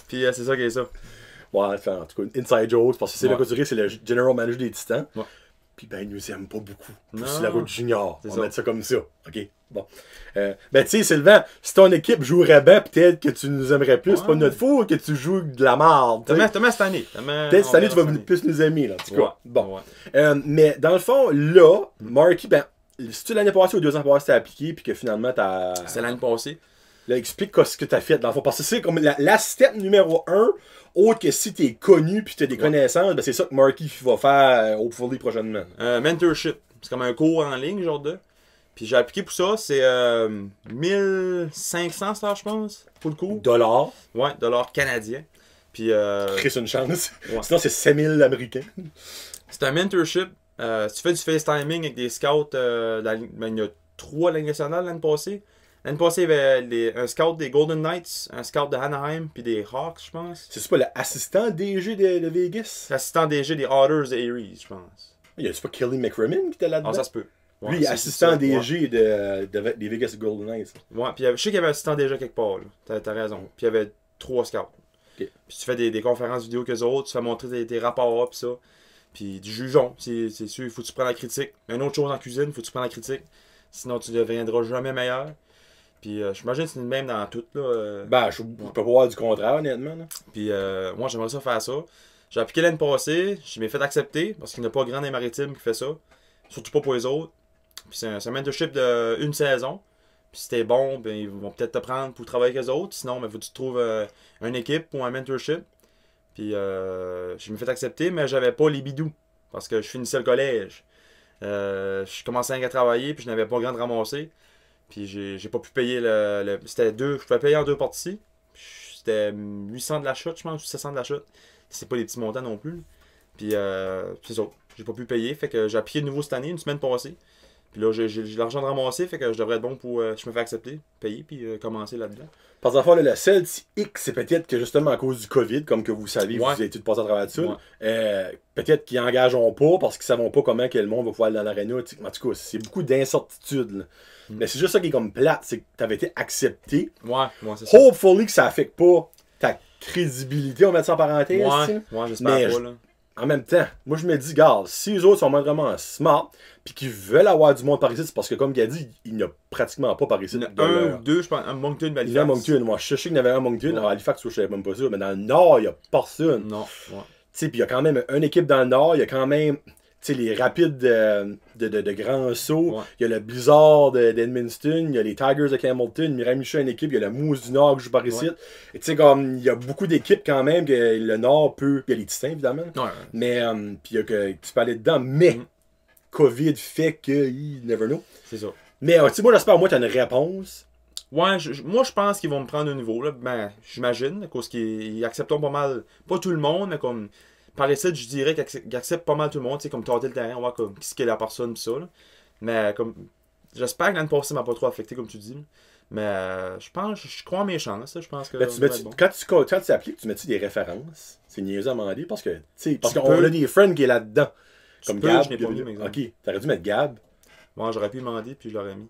B: Puis c'est ça qui est ça.
A: Ouais, enfin, en tout cas, inside jokes, parce que Sylvain
B: Ouais.
A: Couturier, c'est le general manager des Titans.
B: Ouais.
A: Puis ben, il nous aime pas beaucoup.
B: Non.
A: C'est la route junior.
B: C'est
A: On
B: ça.
A: va mettre ça comme ça. OK, bon. Ben, tu sais, Sylvain, si ton équipe jouerait bien, peut-être que tu nous aimerais plus.
B: Ouais.
A: C'est pas de notre faute que tu joues de la merde. tu sais.
B: T'as mis cette année.
A: Peut-être cette année, tu vas plus nous aimer, là. En tout cas.
B: Ouais.
A: Bon.
B: Ouais.
A: Mais dans le fond, là, Marky, ben, si tu l'année passée ou 2 ans passés, t'as appliqué, puis que finalement, t'as.
B: C'est l'année passée.
A: Là, explique ce que t'as fait dans le fond. Parce que c'est comme la step numéro 1, autre que si t'es connu puis t'as des connaissances, ben c'est ça que Marky va faire hopefully prochainement.
B: Mentorship. C'est comme un cours en ligne, genre de. Puis j'ai appliqué pour ça. C'est 1500 $, je pense, pour le cours.
A: Dollars,
B: Ouais, dollars canadiens. Puis
A: Chris une chance.
B: Ouais.
A: Sinon, c'est 5000 américains.
B: c'est un mentorship. Si tu fais du FaceTiming avec des scouts, ben, il y a 3 Ligue nationale l'année passée. L'année passée, il y avait un scout des Golden Knights, un scout de Anaheim, puis des Hawks, je pense.
A: C'est pas l'assistant DG de Vegas?
B: L'assistant DG des Otters de Aries, je pense.
A: Il y a pas Kelly McCrimmon qui était là-dedans?
B: Ah, ça se peut. Ouais,
A: Lui, il est
B: c'est
A: assistant
B: ça,
A: DG des Vegas Golden Knights.
B: Ouais, puis je sais qu'il y avait un assistant DG quelque part, là. T'as raison. Puis il y avait 3 scouts.
A: Ok.
B: Puis tu fais des conférences vidéo qu'eux autres, tu fais montrer tes rapports, puis ça. Puis du jugeon, c'est sûr, il faut que tu prennes la critique. Une autre chose en cuisine, il faut que tu prennes la critique. Sinon, tu ne deviendras jamais meilleur. Puis j'imagine que c'est le même dans tout, là.
A: Ben, je peux pas voir du contraire, honnêtement. Là.
B: Puis moi, j'aimerais ça faire ça. J'ai appliqué l'année passée, je m'ai fait accepter, parce qu'il n'y a pas grand des maritimes qui fait ça. Surtout pas pour les autres. Puis c'est un mentorship d'une saison. Puis si t'es bon, ben, ils vont peut-être te prendre pour travailler avec les autres. Sinon, ben, faut que tu trouves une équipe ou un mentorship. Puis je me fait accepter, mais j'avais pas les bidous. Parce que je finissais le collège. Je commençais à travailler, puis je n'avais pas grand de ramasser. Puis j'ai pas pu payer c'était 2. Je pouvais payer en 2 parties. C'était 800 de la chute, je pense, ou 700 de la chute. c'est pas des petits montants non plus. Puis c'est ça. J'ai pas pu payer. Fait que j'ai appliqué de nouveau cette année, une semaine passée. Puis là, j'ai l'argent de ramasser, fait que je devrais être bon pour. Je me fais accepter, payer, puis commencer là-dedans.
A: Parce qu'en fait, le seul petit X, c'est peut-être que justement à cause du COVID, comme que vous savez,
B: Ouais.
A: vous avez tout passé à travers de ça.
B: Ouais.
A: Peut-être qu'ils n'engageront pas parce qu'ils ne savent pas comment que le monde va pouvoir aller dans l'aréna. En tout cas, c'est beaucoup d'incertitudes. Mais c'est juste ça qui est comme plate, c'est que tu avais été accepté.
B: Ouais, c'est ça.
A: Hopefully que ça affecte pas ta crédibilité, on va mettre ça en parenthèse.
B: Ouais, j'espère pas, là.
A: En même temps, moi je me dis, regarde, si les autres sont vraiment smart, puis qu'ils veulent avoir du monde par ici, c'est parce que comme il a dit, il n'y a pratiquement pas par ici.
B: Il y en a un ou deux, je pense, un Moncton,
A: il y a un Moncton. Moi, je sais qu'il y en avait un Moncton.
B: Ouais.
A: Alors, à Halifax, je savais même pas ça. Mais dans le Nord, il n'y a personne.
B: Non, ouais.
A: Tu sais, puis il y a quand même une équipe dans le Nord. Il y a quand même, tu sais, les Rapides de Grand Sault.
B: Ouais.
A: Il y a le Blizzard d'Edmundston. Il y a les Tigers de Campbellton. Miramichi, une équipe. Il y a le Moose du Nord qui joue par ici.
B: Ouais.
A: Et tu sais, comme, il y a beaucoup d'équipes quand même que le Nord peut. Il y a les Titans, évidemment.
B: Ouais.
A: Mais, puis il y a que tu peux aller dedans. Mais, COVID fait que, you never know.
B: C'est ça.
A: Mais, tu sais, moi, j'espère, moi, tu as une réponse.
B: Ouais, moi je pense qu'ils vont me prendre au niveau, là. Ben, j'imagine, à cause qu'ils acceptent pas mal, pas tout le monde, mais comme, par ici, je dirais qu'ils acceptent pas mal tout le monde, tu sais, comme tâter le terrain, on voit comme, qui est la personne, pis ça, là. Mais, comme, j'espère que l'année passée m'a pas trop affecté, comme tu dis, là. Mais, je crois en mes chances, là. Je pense que.
A: Ben,
B: Bon.
A: quand tu appliques, tu mets-tu des références? C'est niaiseux à demander parce que, tu sais, parce
B: Tu
A: qu'on
B: peux.
A: a des friends qui est là-dedans. Comme
B: peux,
A: Gab.
B: je n'ai pas mis, par exemple.
A: Ok, t'aurais dû mettre Gab.
B: Bon, j'aurais pu demander, puis je l'aurais mis.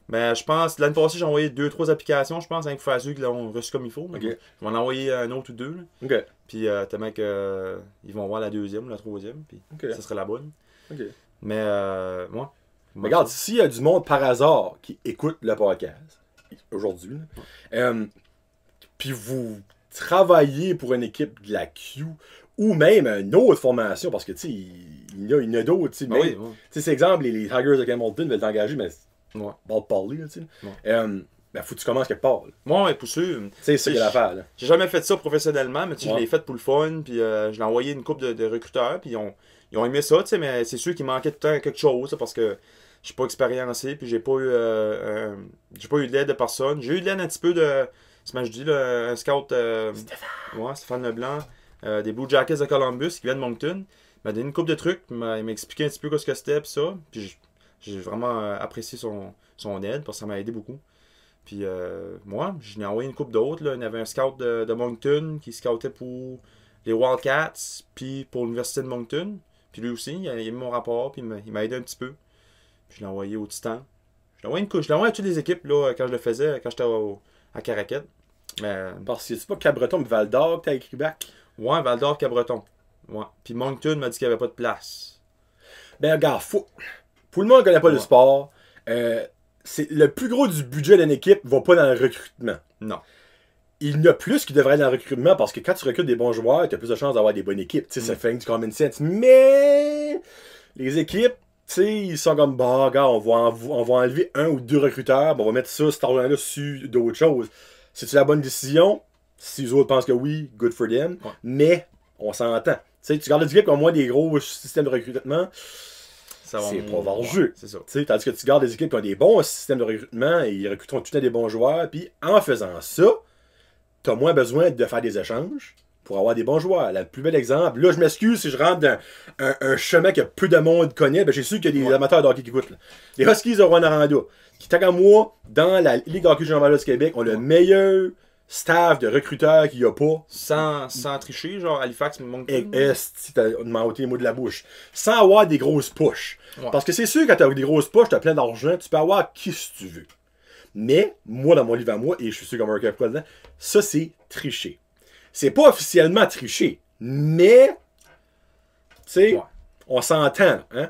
B: Mais je pense, l'année passée, j'ai envoyé 2-3 applications, je pense, avec pour faire ceux qui l'ont reçu comme il faut.
A: Ok.
B: Je vais en envoyer un autre ou deux, là.
A: Ok.
B: Puis, tellement que ils vont voir la deuxième ou la troisième, puis
A: Ok.
B: ça serait la bonne.
A: Ok.
B: Mais, moi.
A: Mais regarde, s'il y a du monde par hasard qui écoute le podcast, aujourd'hui, puis vous travaillez pour une équipe de la Q, ou même une autre formation, parce que, tu sais, il y en a d'autres, tu sais,
B: Ben
A: même-
B: oui, ouais.
A: tu sais, c'est exemple, les Tigers de Campbellton veulent t'engager, mais
B: Ouais.
A: pas de parler, là, tu sais.
B: Ouais.
A: Ben, faut que tu commences quelque part, là.
B: Moi, pour sûr.
A: Tu sais, c'est ça qu'il y a l'affaire, là.
B: J'ai jamais fait ça professionnellement, mais tu sais,
A: Ouais.
B: je l'ai fait pour le fun, puis je l'ai envoyé une couple de recruteurs, puis ils ont aimé ça, tu sais, mais c'est sûr qu'il manquait tout le temps quelque chose, parce que je suis pas expériencé, puis j'ai pas eu de l'aide de personne. J'ai eu de l'aide un petit peu de, c'est je dis, là, un scout, Stéphane Leblanc, des Blue Jackets de Columbus, qui vient de Moncton. Il m'a donné une couple de trucs, il m'a expliqué un petit peu ce que c'était, puis ça, puis j'ai vraiment apprécié son aide, parce que ça m'a aidé beaucoup. Puis moi, je lui ai envoyé une couple d'autres. Là. Il y avait un scout de Moncton qui scoutait pour les Wildcats, puis pour l'Université de Moncton. Puis lui aussi, il a mis mon rapport, puis il m'a aidé un petit peu. Puis je l'ai envoyé au Titan. Je l'ai envoyé une couche. Je l'ai envoyé à toutes les équipes là, quand je le faisais, quand j'étais à Caraquette. Mais
A: Parce que c'est pas Cabreton mais Val d'Or que t'as écrit back.
B: ouais, Val d'Or, Cabreton. Ouais. Puis Moncton m'a dit qu'il n'y avait pas de place.
A: Ben, regarde, pour le monde qui connaît pas le
B: Ouais.
A: sport, c'est le plus gros du budget d'une équipe va pas dans le recrutement.
B: Non.
A: Il y en a plus qui devrait aller dans le recrutement parce que quand tu recrutes des bons joueurs, tu as plus de chances d'avoir des bonnes équipes. Tu sais, ça fait du common sense. Mais les équipes, tu sais, ils sont comme, bah, regarde, on va enlever un ou deux recruteurs, ben, on va mettre ça, cet argent-là, sur d'autres choses. C'est-tu la bonne décision? Si les autres pensent que oui, good for them.
B: Ouais.
A: Mais on s'entend. Tu sais, tu gardes des équipes qui ont moins des gros systèmes de recrutement.
B: Ça va
A: C'est pas
B: ouais,
A: jeu.
B: c'est ça.
A: T'sais, tandis que tu gardes des équipes qui ont des bons systèmes de recrutement et ils recruteront tout le temps des bons joueurs. Puis en faisant ça, tu as moins besoin de faire des échanges pour avoir des bons joueurs. Le plus bel exemple, là je m'excuse si je rentre dans un chemin que peu de monde connaît, ben j'ai su qu'il y a des amateurs de hockey qui écoutent. Là. Les Huskies de Rwanda, qui tant qu'à moi, dans la Ligue de hockey junior du Québec, ont le meilleur staff de recruteurs qu'il n'y a pas.
B: Sans tricher, genre Halifax, Moncton.
A: Si t'as ôté les mots de la bouche. Sans avoir des grosses pushes.
B: Ouais.
A: Parce que c'est sûr, quand t'as des grosses pushes, t'as plein d'argent, tu peux avoir qui si tu veux. Mais, moi, dans mon livre à moi, et je suis sûr qu'on va un dedans, ça, c'est tricher. C'est pas officiellement tricher, mais, tu sais,
B: Ouais.
A: on s'entend, hein.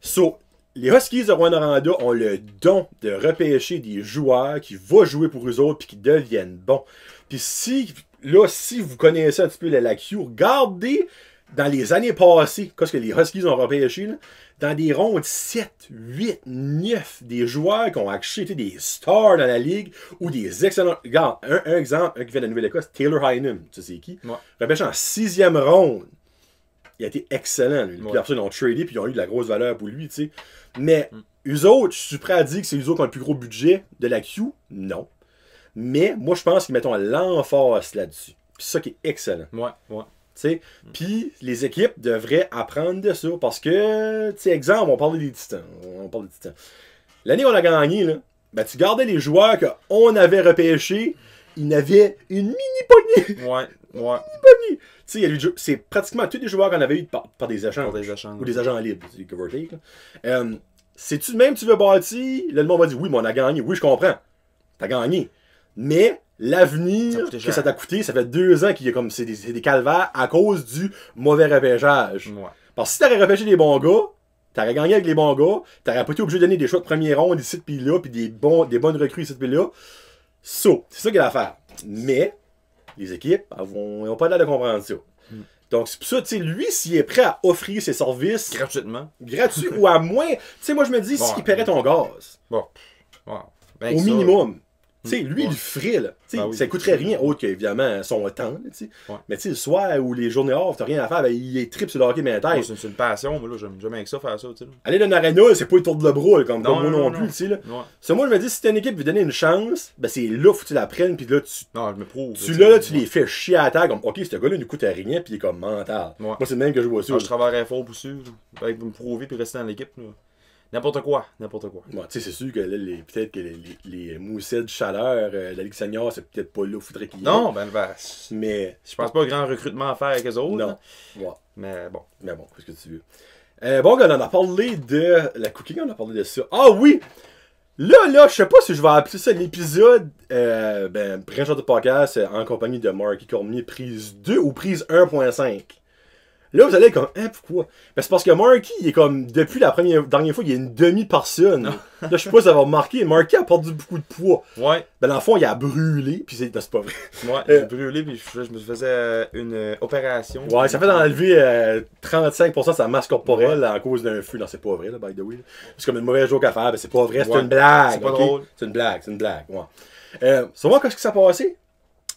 A: So, les Huskies de Rwanda ont le don de repêcher des joueurs qui vont jouer pour eux autres puis qui deviennent bons. Puis si vous connaissez un petit peu la Q, regardez dans les années passées, qu'est-ce que les Huskies ont repêché, là, dans des rondes 7, 8, 9, des joueurs qui ont acheté des stars dans la ligue ou des excellents. Regarde, un exemple, un qui vient de Nouvelle-Écosse, Taylor Heinen, tu sais c'est qui?
B: Ouais.
A: Repêché en 6e ronde. Il a été excellent, lui. Puis
B: Ouais.
A: après, ils l'ont tradé, puis ils ont eu de la grosse valeur pour lui, tu sais. Mais, eux autres, je suis prêt à dire que c'est eux autres qui ont le plus gros budget de la Q? Non. Mais, moi, je pense qu'ils mettent l'emphase là-dessus. Puis ça qui est excellent.
B: Ouais, ouais.
A: sais. Puis les équipes devraient apprendre de ça. Parce que, tu sais, exemple, on parle des Titans. L'année qu'on a gagné, là, ben, tu gardais les joueurs qu'on avait repêchés, ils n'avaient une mini-poignée.
B: Ouais.
A: Tu sais, c'est pratiquement tous les joueurs qu'on avait eu par des échanges. Ou des agents libres, c'est give or take. C'est-tu de même que tu veux bâtir? Là, le monde va dire, oui, mais on a gagné. Oui, je comprends. T'as gagné. Mais l'avenir que ça t'a coûté, ça fait 2 ans qu'il y a comme c'est des calvaires à cause du mauvais repêchage.
B: Ouais.
A: Parce que si t'aurais repêché des bons gars, t'aurais gagné avec les bons gars, t'aurais pas été obligé de donner des choix de premier ronde ici puis là, puis des bonnes recrues ici puis là. C'est ça qu'il y a à faire. Mais les équipes, ils n'ont pas l'air de comprendre ça. Donc, c'est pour ça, tu sais, lui, s'il est prêt à offrir ses services... Gratuit ou à moins... Tu sais, moi, je me dis, s'il paierait ton gaz.
B: Ben,
A: au minimum. Tu sais, lui, il ferait, là. Ça coûterait rien, autre qu'évidemment son temps, tu sais. Mais tu sais, le soir ou les journées off, t'as rien à faire, ben, il est trip sur le hockey mental.
B: C'est une passion, moi, là, j'aime jamais que ça, faire ça, tu sais.
A: Aller dans une arena, c'est pas le tour de le bras, comme moi non plus, tu sais, là. Moi, je me dis, si t'as une équipe qui veut donner une chance, ben, c'est là, faut que tu la prennes, puis là,
B: Non, je me prouve.
A: Tu les fais chier à la terre, comme, ok, ce gars-là, il nous coûte rien, puis il est comme mental. Moi, c'est le même que je vois ça.
B: Je travaillerais fort pour ça, avec me prouver, puis rester dans l'équipe, là. N'importe quoi.
A: Ouais, tu sais, c'est sûr que là, peut-être que les moussets de chaleur de la Ligue senior, c'est peut-être pas là où il faudrait qu'il y ait.
B: Non,
A: mais
B: je pense pas un grand recrutement à faire avec eux autres.
A: Non.
B: Ouais. Mais bon,
A: qu'est-ce que tu veux. Bon, gars, on a parlé de la cooking, on a parlé de ça. Ah oui! Là, je sais pas si je vais appeler ça l'épisode, Prince de podcast en compagnie de Marky Cormier, prise 2 ou prise 1.5. Là, vous allez être comme, pourquoi? Ben, c'est parce que Marky, il est comme, depuis la dernière fois, il y a une demi-personne. Là, je sais pas si ça va remarquer, Marky a perdu beaucoup de poids.
B: Ouais.
A: Ben, dans le fond, il a brûlé, puis c'est pas vrai.
B: Ouais, il a brûlé, puis je me faisais une opération.
A: Ouais, ça fait d'enlever 35% de sa masse corporelle à cause d'un feu. Non, c'est pas vrai, là, by the way. C'est comme une mauvaise joke à faire, ben, c'est pas vrai, c'est une blague.
B: C'est pas drôle.
A: C'est une blague, ouais. Savoir qu'est-ce qui s'est passé?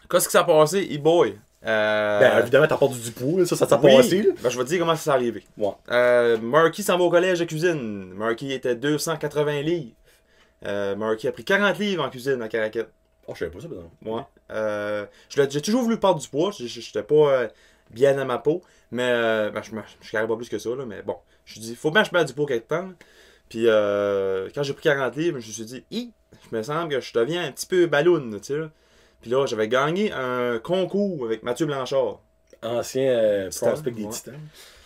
B: Qu'est-ce qui s'est passé, e-boy?
A: Ben, évidemment, t'as perdu du poids, ça s'est passé. Là.
B: Ben, je vais te dire comment ça s'est arrivé.
A: Ouais.
B: Marky s'en va au collège de cuisine. Marky était 280 livres. Marky a pris 40 livres en cuisine à Caraquette.
A: Oh, je savais pas ça, par
B: exemple. J'ai toujours voulu perdre du poids. J'étais pas bien à ma peau. Mais je carrais pas plus que ça. Là, mais bon, je me suis dit, faut bien que je perde du poids quelque temps. Puis quand j'ai pris 40 livres, je me suis dit, je me semble que je deviens un petit peu balloon, tu sais. Puis là, j'avais gagné un concours avec Mathieu Blanchard.
A: Ancien prospect des Titans.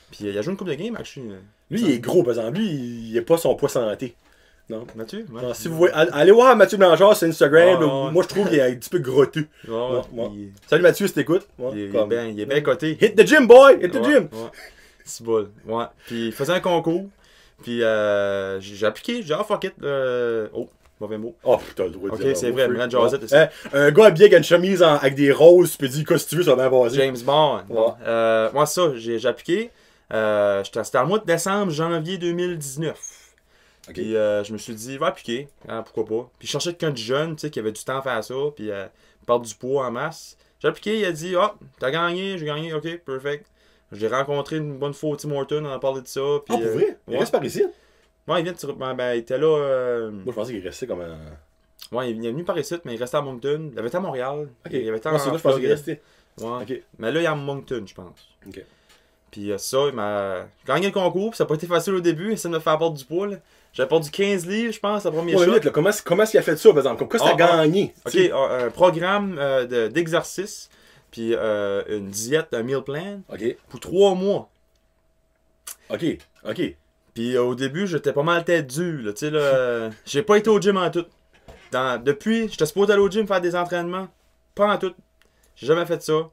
B: Puis il a joué une coupe de game, actually.
A: Lui, il est gros, par exemple. Lui, il n'est pas son poids santé. Non.
B: Mathieu? Ouais.
A: Non, si vous voyez, allez voir Mathieu Blanchard sur Instagram. Moi, je trouve qu'il est un petit peu grotteux. Salut Mathieu, si t'écoutes.
B: Il est bien coté.
A: Hit the gym, boy! Hit the gym!
B: C'est bol. Ouais. Puis il faisait un concours. Puis j'ai appliqué. J'ai dit, fuck it. Mauvais mot.
A: Oh putain, le droit de
B: dire.
A: Ok,
B: c'est vrai, Milan Josette.
A: Un gars habillé avec une chemise avec des roses, tu peux dire, qu'est-ce que tu veux, ça va bien passer.
B: James Bond. Moi, ça, j'ai appliqué. C'était en mois de décembre, janvier 2019. Puis je me suis dit, va appliquer. Pourquoi pas. Puis je cherchais quelqu'un de jeune, tu sais, qui avait du temps à faire ça. Puis perdre du poids en masse. J'ai appliqué, il a dit, t'as gagné, j'ai gagné, ok, perfect. J'ai rencontré une bonne fois au Tim Hortons, on a parlé de ça. Puis,
A: pour vrai? Il reste par ici?
B: Ouais, il vient de il était là.
A: Moi, je pensais qu'il restait comme un.
B: Ouais, il est venu par ici, mais il restait à Moncton. Il avait été à Montréal.
A: Il
B: avait été
A: là, je pensais qu'il restait.
B: Ouais. Mais là, il est à Moncton, je pense.
A: Ok.
B: Puis ça, il m'a gagné le concours, puis ça n'a pas été facile au début. Il essaie de me faire perdre du poids. J'avais perdu 15 livres, je pense, la première shot.
A: Là, comment est-ce qu'il a fait ça, par exemple? Pourquoi ça a gagné?
B: Ok, un programme d'exercice, puis une diète, un meal plan, pour 3 mois.
A: Ok.
B: Puis au début, j'étais pas mal tête dure, tu sais, là. J'ai pas été au gym en tout. Depuis, j'étais supposé aller au gym faire des entraînements. Pas en tout. J'ai jamais fait ça.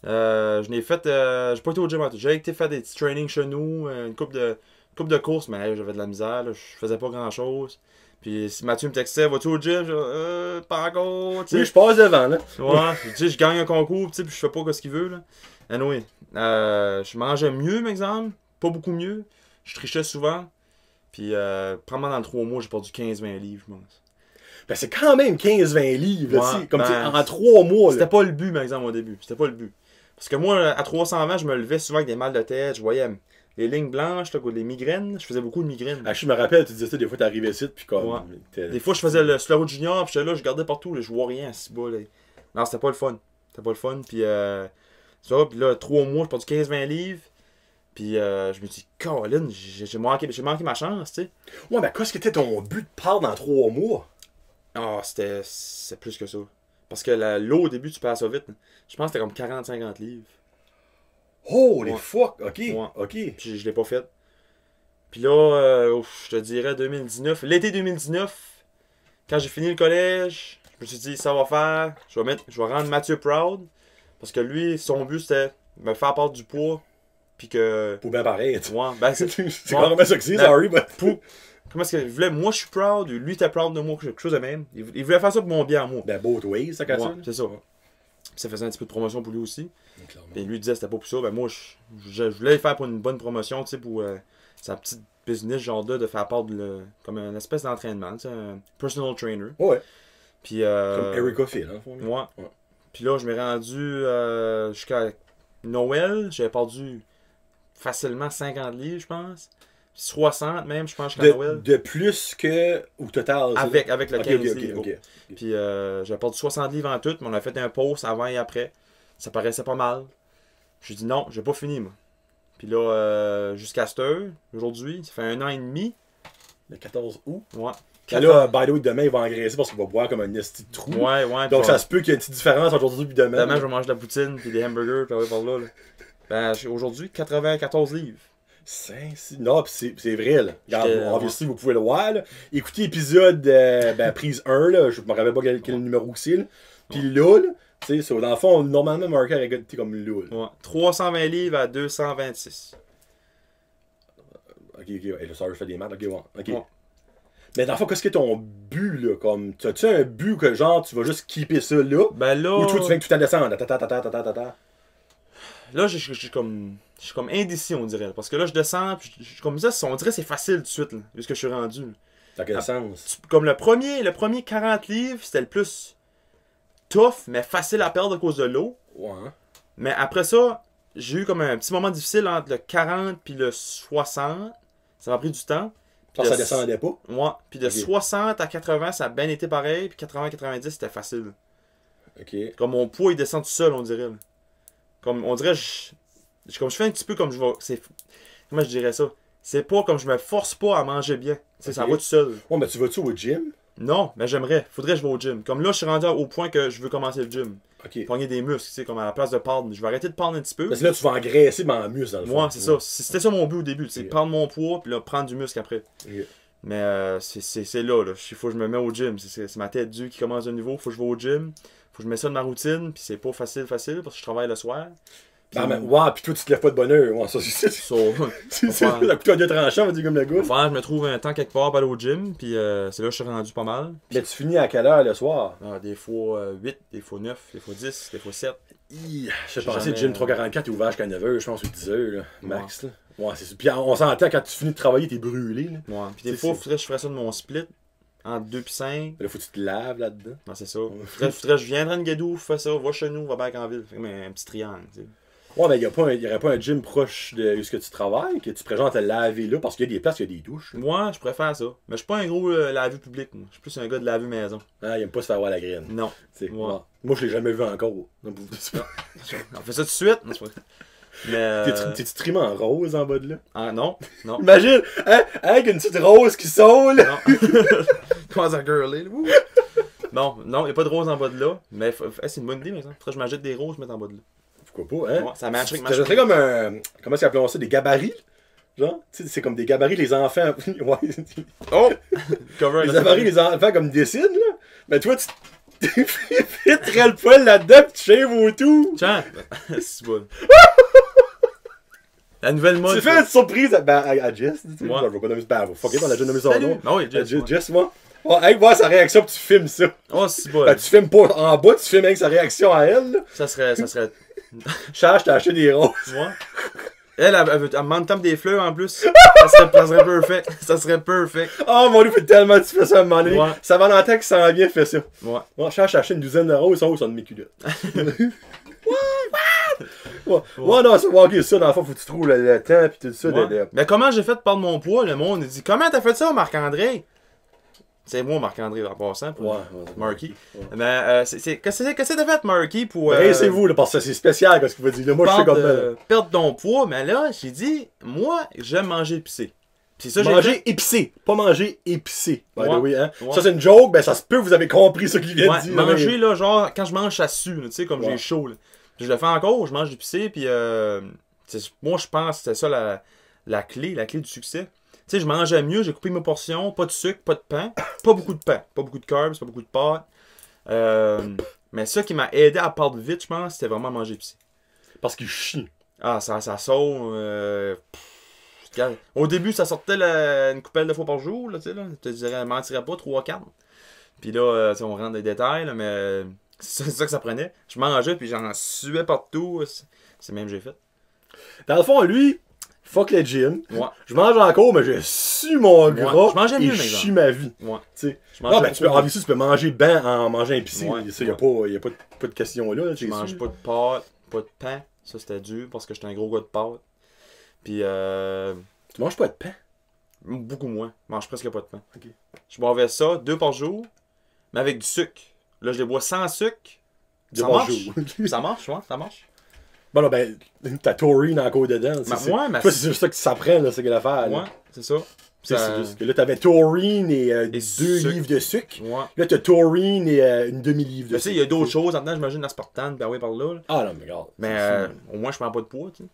B: Je n'ai fait. J'ai pas été au gym en tout. J'ai été faire des petits trainings chez nous, une coupe de courses, mais j'avais de la misère, là, je faisais pas grand chose. Puis si Mathieu me textait, vas-tu au gym? Je pas encore, tu sais.
A: Oui, je passe devant, là.
B: Ouais, tu sais, je gagne un concours, tu sais, puis je fais pas ce qu'il veut, là. Anyway, je mangeais mieux, par exemple. Pas beaucoup mieux. Je trichais souvent. Puis, probablement dans le 3 mois, j'ai perdu 15-20 livres, je pense.
A: Ben, c'est quand même 15-20 livres, là, comme en 3 mois.
B: C'était pas le but, par exemple, au début. C'était pas le but. Parce que moi, à 320, je me levais souvent avec des mal de tête. Je voyais les lignes blanches, les migraines. Je faisais beaucoup de migraines.
A: Je me rappelle, tu disais ça, des fois, t'arrivais ici, puis comme.
B: Ouais. Des fois, je faisais le Slow Junior, puis j'étais là, je regardais partout, là, je vois rien à ce bas. Là. Non, c'était pas le fun. Puis, Ça, puis là, 3 mois, j'ai perdu 15-20 livres. Puis je me dis, Colin, j'ai manqué ma chance, tu sais.
A: Ouais, mais qu'est-ce que était ton but de perdre dans 3 mois?
B: Ah, c'est plus que ça. Parce que l'eau, au début, tu passes ça vite. Je pense que c'était comme 40-50 livres.
A: Oh, les
B: Ouais.
A: fuck! Ok,
B: Ouais.
A: ok.
B: Puis je l'ai pas fait. Puis là, je te dirais 2019. L'été 2019, quand j'ai fini le collège, je me suis dit, ça va faire. Je vais rendre Mathieu proud. Parce que lui, son but, c'était me faire perdre du poids. Puis que.
A: Pour bien paraître.
B: Ouais, ben c'est.
A: C'est carrément ça que c'est,
B: Ben,
A: sorry, but...
B: Comment est-ce qu'il voulait? Moi, je suis proud. Lui, était proud de moi, quelque chose de même. Il voulait faire ça pour mon bien à moi.
A: Ben, both ways, ça casse
B: Ouais,
A: ça.
B: c'est ça. Puis ça faisait un petit peu de promotion pour lui aussi.
A: Clairement.
B: Et lui disait que c'était pas pour ça. Ben moi, je voulais le faire pour une bonne promotion, tu sais, pour sa petite business, genre de faire part comme une espèce d'entraînement, tu sais, un personal trainer.
A: Ouais.
B: Puis,
A: Comme Erica Phil, hein,
B: ouais. Puis là, je m'ai rendu jusqu'à Noël. J'avais perdu facilement 50 livres, je pense. 60 même, je pense, jusqu'à Noël.
A: De plus que au total.
B: Avec le 15
A: ok,
B: livres.
A: ok.
B: Puis j'avais perdu 60 livres en tout, mais on a fait un post avant et après. Ça paraissait pas mal. J'ai dit non, j'ai pas fini, moi. Puis là, jusqu'à cette heure, aujourd'hui, ça fait 1 an et demi.
A: Le 14 août.
B: Ouais.
A: Et là, by the way, demain, il va engraisser parce qu'il va boire comme un esti de trou.
B: Ouais.
A: Donc,
B: puis
A: ça se peut qu'il y ait une petite différence entre aujourd'hui et demain.
B: demain, je vais manger de la poutine, puis des hamburgers, puis par là. Ben, aujourd'hui, 94 livres.
A: Non, pis c'est vrai, là. Regarde,
B: J'étais-
A: obviously, vous pouvez le voir, là. Écoutez l'épisode, prise 1, là. Je me rappelle pas quel numéro c'est, là. Pis là, tu sais, dans le fond, normalement, Marker aurait été comme là, là.
B: Ouais. 320 livres à 226.
A: Ok, et là, ça, je fais des maths, ok, ouais. Ok.
B: Ouais.
A: Mais dans le fond, qu'est-ce que est ton but, là? Comme, as-tu un but que, genre, tu vas juste keeper ça là?
B: Ben là.
A: Ou tu viens que tout en descendre? Ta.
B: Là, je suis comme indécis, on dirait. Parce que là, je descends, puis comme ça, on dirait que c'est facile tout de suite, là, vu ce que je suis rendu. Là.
A: Dans quel sens?
B: Comme le premier 40 livres, c'était le plus tough, mais facile à perdre à cause de l'eau.
A: Ouais. Hein?
B: Mais après ça, j'ai eu comme un petit moment difficile entre le 40 puis le 60. Ça m'a pris du temps. Puis
A: Ça
B: de-
A: descendait pas?
B: Ouais. Puis de
A: Ok.
B: 60 à 80, ça a bien été pareil. Puis 80-90, c'était facile.
A: Ok.
B: Comme mon poids, il descend tout seul, on dirait. Là. Comme, on dirait, comme je fais un petit peu comme je vais. Comment je dirais ça? C'est pas comme je me force pas à manger bien. Tu sais, ça
A: Ok.
B: va tout seul.
A: Ouais, mais tu vas-tu au gym?
B: Non, mais j'aimerais. Faudrait que je vais au gym. Comme là, je suis rendu au point que je veux commencer le gym.
A: Ok.
B: Pogner des muscles, tu sais, comme à la place de perdre. Je vais arrêter de perdre un petit peu.
A: Parce que là, tu vas engraisser, mais en muscle, dans le fond.
B: Moi, c'est ça. C'était ça mon but au début. Tu sais,
A: Ok.
B: prendre mon poids, puis là, prendre du muscle après.
A: Ok.
B: Mais c'est là. Il faut que je me mette au gym. C'est ma tête due qui commence de niveau. Faut que je vais au gym. Faut que je mette ça de ma routine. Puis c'est pas facile parce que je travaille le soir. Puis,
A: Ah, mais, ouais, pis toi, tu te lèves pas de bonne heure. Ouais, ça, c'est
B: so,
A: ça. La couteau à deux tranchants, on va dire comme le gars.
B: je me trouve un temps quelque part pour aller au gym. Puis c'est là que je suis rendu pas mal.
A: Mais tu finis à quelle heure le soir?
B: Des fois 8, des fois 9, des fois 10, des fois 7.
A: Je sais
B: J'ai
A: pas, le
B: jamais-
A: gym 344 est ouvert jusqu'à 9h, je pense, ou 10h, là, max. Là. Ouais, c'est ça. Puis on s'entend, quand tu finis de travailler, t'es brûlé. Là.
B: Ouais. Puis des
A: C'est-
B: fois, faudrait que je ferais ça de mon split. Entre 2 puis 5.
A: Là, faut que tu te laves là-dedans.
B: Non, c'est ça. Faudrait que je viendrais de Gadou, fais ça, va chez nous, va bien en ville. Fait comme un petit triangle, tu sais.
A: Ouais, mais y aurait pas un gym proche de ce que tu travailles, que tu pourrais genre te laver là, parce qu'il y a des places, il y a des douches.
B: Moi, je préfère ça. Mais je suis pas un gros laveur public, moi. Je suis plus un gars de laver maison.
A: Ah, il aime pas se faire voir la graine.
B: Non.
A: Tu sais,
B: Ouais.
A: ouais. Moi, je l'ai jamais vu encore.
B: On fait ça tout de suite. Non, c'est pas- Mais.
A: T'es-tu trimé en rose en bas de là?
B: Ah, non. Non.
A: Imagine, hein, avec une petite rose qui saule.
B: Non. Comment ça girly, là? Ouh. Non, il n'y a pas de rose en bas de là. Mais c'est une bonne idée, par exemple. Faudrait que je m'achète des roses, mettre en bas de là.
A: Pourquoi pas, hein?
B: Ouais, ça match avec ma
A: Ça serait comme un. Comment est-ce qu'ils appellent ça? Des gabarits? Genre? Tu sais, c'est comme des gabarits, les enfants. Ouais.
B: Oh! Cover
A: Les gabarits, les enfants comme dessinent, là. Mais toi, tu fitterais le poil là-dedans pis tu shaves au tout.
B: Tiens! C'est bon. La nouvelle mode.
A: Tu fais une surprise à Jess. Tu sais.
B: Ouais.
A: Je vais pas nommer ça. Fuck it, on a déjà nommé son
B: Salut!
A: nom.
B: Ah oui, Jess. ouais.
A: Jess, moi. Ouais, hey, voir sa réaction pis tu filmes ça.
B: Oh, c'est bon.
A: Ben, tu filmes pas en bas, tu filmes avec sa réaction à elle, là.
B: Ça serait.
A: Charge, t'as acheté des roses.
B: Ouais. Elle me demande tant des fleurs en plus. Ça serait perfect. Ça serait perfect.
A: Oh mon dieu, fait tellement que tu fais ça à un moment donné.
B: Ouais.
A: Ça Valentin qui s'en vient, fait ça.
B: Ouais.
A: Moi, Charge, t'as acheté une douzaine de roses, ça de mes culottes. Ouais, non, c'est ok, ça, dans le fond, faut que tu trouves le temps pis tout ça.
B: Ouais. Mais comment j'ai fait de perdre mon poids? Le monde il dit comment t'as fait ça, Marc-André? C'est moi, Marc-André, en passant, pour Marky.
A: Ouais.
B: Mais qu'est-ce que t'as fait, Marky, pour...
A: c'est vous, là, parce que c'est spécial, parce qu'il va dire, là, moi, je suis comme...
B: perdre ton poids, mais là, j'ai dit, moi, j'aime manger épicé. C'est ça,
A: manger épicé, pas manger épicé. By the way, hein?
B: Ouais.
A: Ça, c'est une joke, ben ça se peut, vous avez compris ce qu'il vient de dire.
B: Manger, là, genre, quand je mange, ça sue, tu sais, comme j'ai chaud, là. Puis je le fais encore, je mange épicé, puis moi, je pense que c'était ça la clé du succès. Tu sais, je mangeais mieux, j'ai coupé mes portions, pas de sucre, pas de pain, pas beaucoup de pain, pas beaucoup de carbs, pas beaucoup de pâtes. Mais ça qui m'a aidé à perdre vite, je pense, c'était vraiment manger épicé.
A: Parce qu'il chie.
B: Ah, ça saute. Au début, ça sortait une coupelle de fois par jour, là, tu sais, là. Je te dirais, je mentirais pas, 3-4. Puis là, on rentre dans les détails, là, mais c'est ça que ça prenait. Je mangeais, puis j'en suais partout. C'est même que j'ai fait.
A: Dans le fond, lui, fuck le gym.
B: Ouais.
A: Je mange encore, mais je sue mon gras.
B: Je mangeais mieux,
A: et je chie ma vie.
B: Ouais.
A: Non, ben, tu peux manger ben en mangeant épicé. Il n'y a pas de question là.
B: Je mange pas de pâtes, pas de pain. Ça, c'était dur parce que j'étais un gros gars de pâtes. Puis,
A: tu manges pas de pain?
B: Beaucoup moins. Je mange presque pas de pain.
A: Okay.
B: Je boivais ça 2 par jour, mais avec du sucre. Là, je les bois sans sucre. Ça marche. Ça marche, ouais, ça marche.
A: Bon, là, ben, t'as taurine encore dedans. C'est juste ça que ça prend, là, c'est que l'affaire.
B: Ouais, c'est ça.
A: C'est juste que là, t'avais taurine et 2 livres de sucre.
B: Ouais.
A: Là, t'as taurine et une demi-livre de sucre.
B: Tu sais, il y a d'autres choses. En dedans, j'imagine l'aspartame, ben oui, par là.
A: Ah non, mais regarde.
B: Mais au moins, je prends pas de poids, tu sais.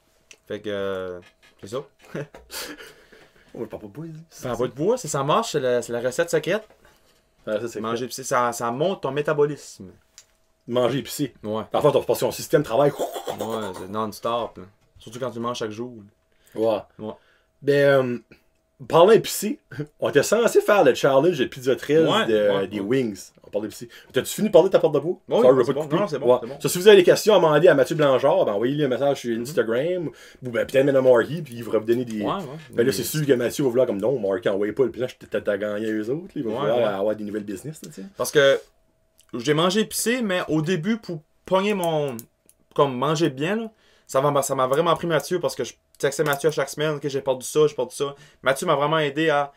B: Fait que, c'est ça.
A: On ne parle pas de poids.
B: Prends pas de poids, ça marche, c'est la recette secrète. Manger épicé, ça monte ton métabolisme.
A: Manger épicé.
B: Ouais.
A: Parfois, ton système travaille.
B: Ouais, c'est non-stop. Surtout quand tu manges chaque jour.
A: Là. Ouais. Ben, parlant épicé, on était censé faire le challenge de Pizza 13 des Wings. On parlait épicé. T'as-tu fini de parler de ta porte de peau?
B: Oui, c'est bon. Non, c'est bon.
A: Ça, si vous avez des questions à demander à Mathieu Blanchard, ben envoyez-lui un message sur Instagram. Ou ben peut-être même à Marky, puis il va vous donner des. Ben là, c'est sûr que Mathieu va vouloir comme non, Marky envoyez pas, puis là, t'as gagné eux autres. Il va vouloir avoir des nouvelles business. Là,
B: parce que j'ai mangé épicé, mais au début, pour pogner comme manger bien, là, ça m'a vraiment pris Mathieu parce que je textais Mathieu à chaque semaine que j'ai perdu ça. Mathieu m'a vraiment aidé à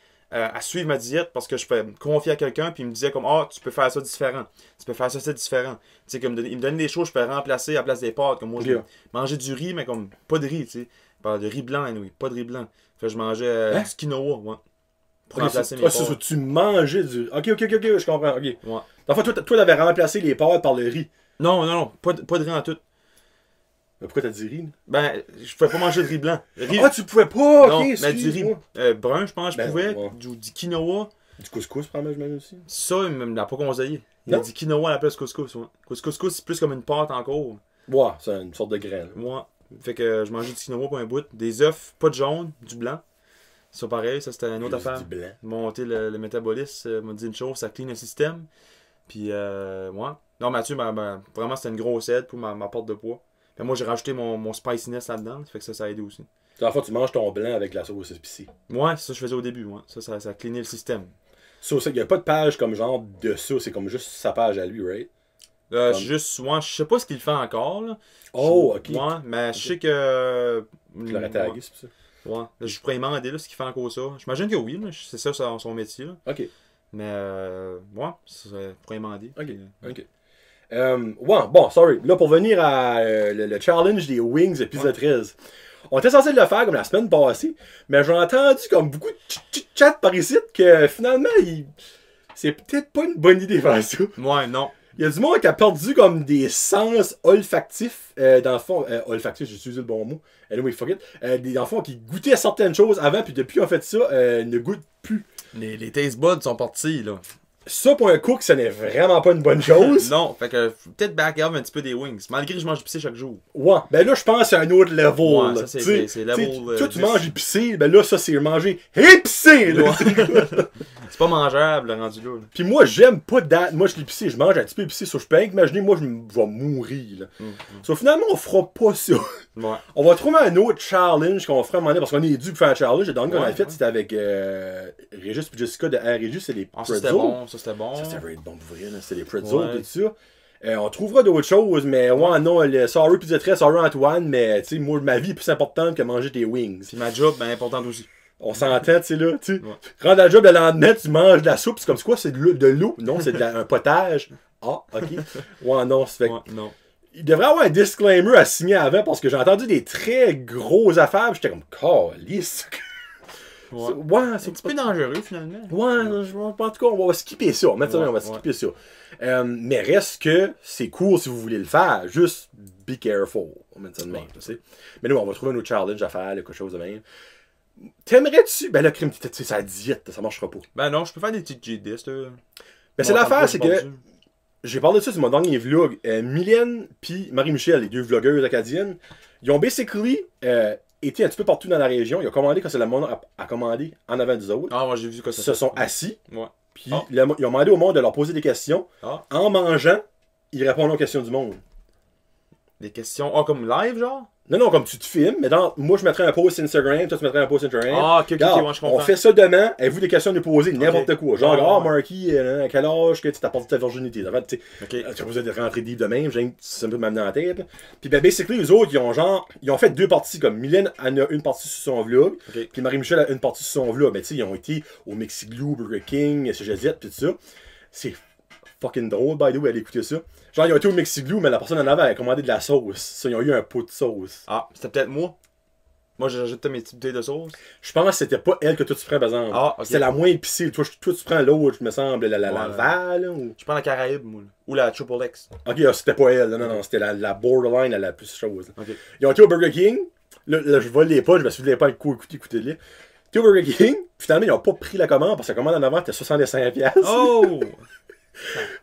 B: suivre ma diète parce que je peux me confier à quelqu'un puis il me disait comme tu peux faire ça différent. Tu peux faire ça, c'est différent. Tu sais, comme il me donnait des choses que je peux remplacer à la place des pâtes. Comme moi, je mangeais du riz, mais comme pas de riz, tu sais. Pas de riz blanc, oui, pas de riz blanc. Fait que je mangeais du quinoa, ouais. Pour remplacer mes pâtes.
A: Tu mangeais du. Ok, je comprends. Ok.
B: Ouais.
A: Enfin, toi, t'avais remplacé les pâtes par le riz.
B: Non, pas de riz en tout.
A: Mais pourquoi t'as dit riz?
B: Ben, je pouvais pas manger de riz blanc.
A: Tu pouvais pas?
B: Non,
A: ok,
B: mais du riz brun, je pense, je pouvais.
A: Ouais.
B: Du quinoa.
A: Du couscous, probablement, je mets aussi.
B: Ça, il me l'a pas conseillé. Il a dit quinoa à la place de couscous. Ouais. Couscous, c'est plus comme une pâte encore.
A: Ouais, c'est une sorte de graine.
B: Ouais. Fait que je mangeais du quinoa pour un bout. Des œufs, pas de jaune, du blanc. Ça, pareil, ça c'était une autre affaire.
A: Du blanc.
B: Monter le métabolisme, m'a dit une chose, ça clean le système. Puis, moi. Non, Mathieu, vraiment, c'était une grosse aide pour ma porte de poids. Puis moi, j'ai rajouté mon spiciness là-dedans. Fait que ça a aidé aussi.
A: La fois, tu manges ton blanc avec la sauce épicée.
B: Ouais, c'est ça que je faisais au début. Ouais. Ça a cleané le système.
A: Ça, il n'y a pas de page comme genre de ça. C'est comme juste sa page à lui, right?
B: Je sais pas ce qu'il fait encore. Là.
A: Ok.
B: Ouais, mais je sais que.
A: Tu l'aurais tagué, c'est ça?
B: Ouais. Là, je pourrais lui demander là, ce qu'il fait encore ça. J'imagine que oui, là, c'est ça son métier. Là.
A: Ok.
B: Mais, ouais, je pourrais lui demander.
A: Ok. Bon, sorry. Là, pour venir à le challenge des Wings épisode 13. On était censé le faire comme la semaine passée, mais j'ai entendu comme beaucoup de chat par ici que finalement, c'est peut-être pas une bonne idée de faire ça.
B: Ouais, non.
A: Il y a du monde qui a perdu comme des sens olfactifs, dans le fond, olfactifs, j'ai utilisé le bon mot, anyway, fuck it, dans le fond, qui goûtaient certaines choses avant, puis depuis on fait ça, ne goûtent plus.
B: Les taste buds sont partis, là.
A: Ça, pour un cook, ce n'est vraiment pas une bonne chose.
B: Non, fait que peut-être back up un petit peu des wings, malgré que je mange épicé chaque jour.
A: Ouais, ben là, je pense que c'est un autre level.
B: Ouais,
A: là.
B: ça, c'est level.
A: Toi, tu manges épicé, ben là, ça, c'est manger épicé. Là.
B: Ouais. C'est pas mangeable, le rendu là.
A: Puis moi, j'aime pas date. Moi, je l'épicé, je mange un petit peu épicé. So, je peux imaginer, moi, je vais mourir. Là. So, finalement, on fera pas ça.
B: Ouais.
A: On va trouver un autre challenge qu'on fera à un moment donné, parce qu'on est dû pour faire un challenge. Le dernier qu'on a fait, c'était avec Régis et Jessica de Régis, c'est les pretzels.
B: Ça, c'était bon.
A: Ça, c'était vraiment bon pour vrai, là. C'était les pretzels, tout ça. On trouvera d'autres choses, mais non, sorry Pizza 13, sorry Antoine, mais tu sais, moi, ma vie est plus importante que manger tes wings.
B: Puis ma job, ben, importante aussi.
A: On s'entend, tu sais, là. Tu
B: Ouais.
A: rentres à la job le lendemain, tu manges de la soupe. C'est comme, c'est quoi? C'est de l'eau? Non, c'est un potage. Ah, ok. Ouais, non, c'est fait.
B: Ouais, non.
A: Il devrait avoir un disclaimer à signer avant parce que j'ai entendu des très gros affaires. J'étais comme, calice.
B: Ouais.
A: Ouais,
B: C'est
A: c'est
B: un petit peu dangereux, finalement.
A: Ouais, en tout cas, on va skipper ça. On va mettre ça,
B: Ouais,
A: on va skipper ça. Mais reste que c'est cool si vous voulez le faire. Juste be careful. On va mettre ça de même. Tu sais. Mais nous, on va trouver un autre challenge à faire, quelque chose de même. T'aimerais-tu? Ben là, crime, c'est sa diète, ça marchera pas.
B: Ben non, je peux faire des petites G10, là.
A: Ben c'est l'affaire, c'est que j'ai parlé de ça sur mon dernier vlog. Mylène puis Marie-Michel, les deux vlogueuses acadiennes, ils ont basically été un petit peu partout dans la région. Ils ont commandé quand c'est le monde a commandé en avant des autres.
B: Ah, moi j'ai vu quoi ça
A: Ils se
B: fait.
A: sont assis.
B: Ouais.
A: Puis ils ont demandé au monde de leur poser des questions.
B: Ah.
A: En mangeant, ils répondent aux questions du monde.
B: Des questions. Ah, comme live, genre?
A: Non, comme tu te filmes, mais moi je mettrais un post Instagram, toi tu mettrais un post Instagram.
B: Ah, ok,
A: Regarde,
B: ouais, je comprends.
A: on fait ça demain, avez-vous des questions à nous poser, n'importe quoi. Genre,
B: Ah, ouais.
A: Marky, à quel âge que tu t'as perdu ta virginité? En fait,
B: Ok.
A: tu as besoin de rentrer deep de même, ça me peut m'amener en tête. Là. Puis ben, basically, les autres, ils ont fait deux parties, comme Mylène en a une partie sur son vlog,
B: Ok.
A: puis Marie-Michel a une partie sur son vlog. Mais tu sais, ils ont été au Mexiglou, Burger King, CGZ, pis tout ça. C'est fucking drôle, by the way, aller écouter ça. Genre, ils ont été au Mexiglou, mais la personne en avait a commandé de la sauce. Ça, ils ont eu un pot de sauce.
B: Ah, c'était peut-être moi. Moi, j'ajoute mes petites bouteilles de sauce.
A: Je pense que c'était pas elle que toi tu prends, par exemple.
B: Ah, ok.
A: C'était la moins épicée. Toi, tu prends l'autre, me semble, la
B: Ouais.
A: Val, ou...
B: Je prends la Caraïbe, moi. Là. Ou la Triple X.
A: Ok, c'était pas elle. Non, c'était la borderline, la plus chose.
B: Ok.
A: Ils ont été au Burger King. Là, je vole les pas, je me souviens pas quoi écouter-les. Ils étaient au Burger King. Finalement, ils ont pas pris la commande parce que la commande en avant était 65$.
B: Oh!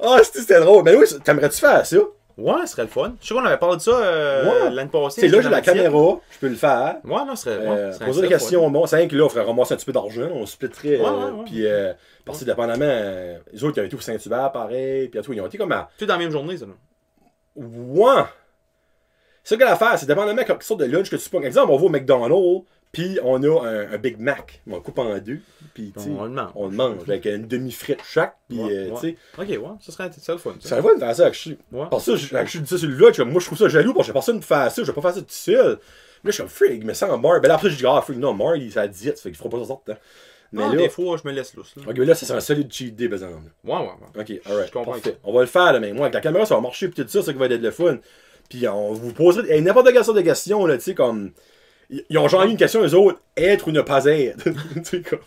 A: Ah, c'était drôle. Mais oui, t'aimerais-tu faire ça?
B: Ouais, ce serait le fun. Je sais qu'on avait parlé de ça
A: Ouais.
B: l'année passée.
A: Tu sais, là, j'ai
B: dans
A: la
B: tienne.
A: caméra, je peux le faire.
B: Ouais, non, ce serait. Ouais, ce serait
A: Poser des
B: le fun.
A: questions, bon, c'est rien que là, on ferait ramasser un petit peu d'argent, on splitterait.
B: Ouais.
A: Puis, parce que dépendamment, les autres, ils ont été au Saint-Hubert, pareil. Puis, à tout, ils ont été comme à.
B: Tout dans la même journée, ça, là.
A: Ouais! C'est ça que l'affaire, c'est dépendamment de quelle sorte de lunch que tu prends. Exemple, on va au McDonald's, puis on a un Big Mac. On le coupe en deux, puis tu sais,
B: On le mange.
A: on le mange avec une demi-frite chaque, puis
B: Ouais,
A: tu sais.
B: Ok, ouais, ça serait le fun.
A: Ça va de faire ça avec Chu.
B: Ouais.
A: Parce que ça, je dis ça sur le vlog, moi je trouve ça jaloux parce que j'ai personne pour faire ça, je vais pas faire ça tout seul. Là, je suis comme Frig, mais sans Mark. Ben là, après, je dis, freak, non, Mark, il s'est dit, ça fait qu'il fera pas ça sorte. Mais
B: Non,
A: là,
B: des fois, je me laisse lousse. Là.
A: ok, mais là, ça serait un solide cheat day, par exemple.
B: Ouais.
A: Ok, alright.
B: Je comprends.
A: Parfait. On va le faire, là, mais moi, avec la caméra, ça va marcher, pis tout ça, ça qui va être le fun. Puis on vous poserait n'importe quelle sorte de questions, là, tu sais, comme. Ils ont genre eu une question, eux autres, être ou ne pas être. Tu sais, comme.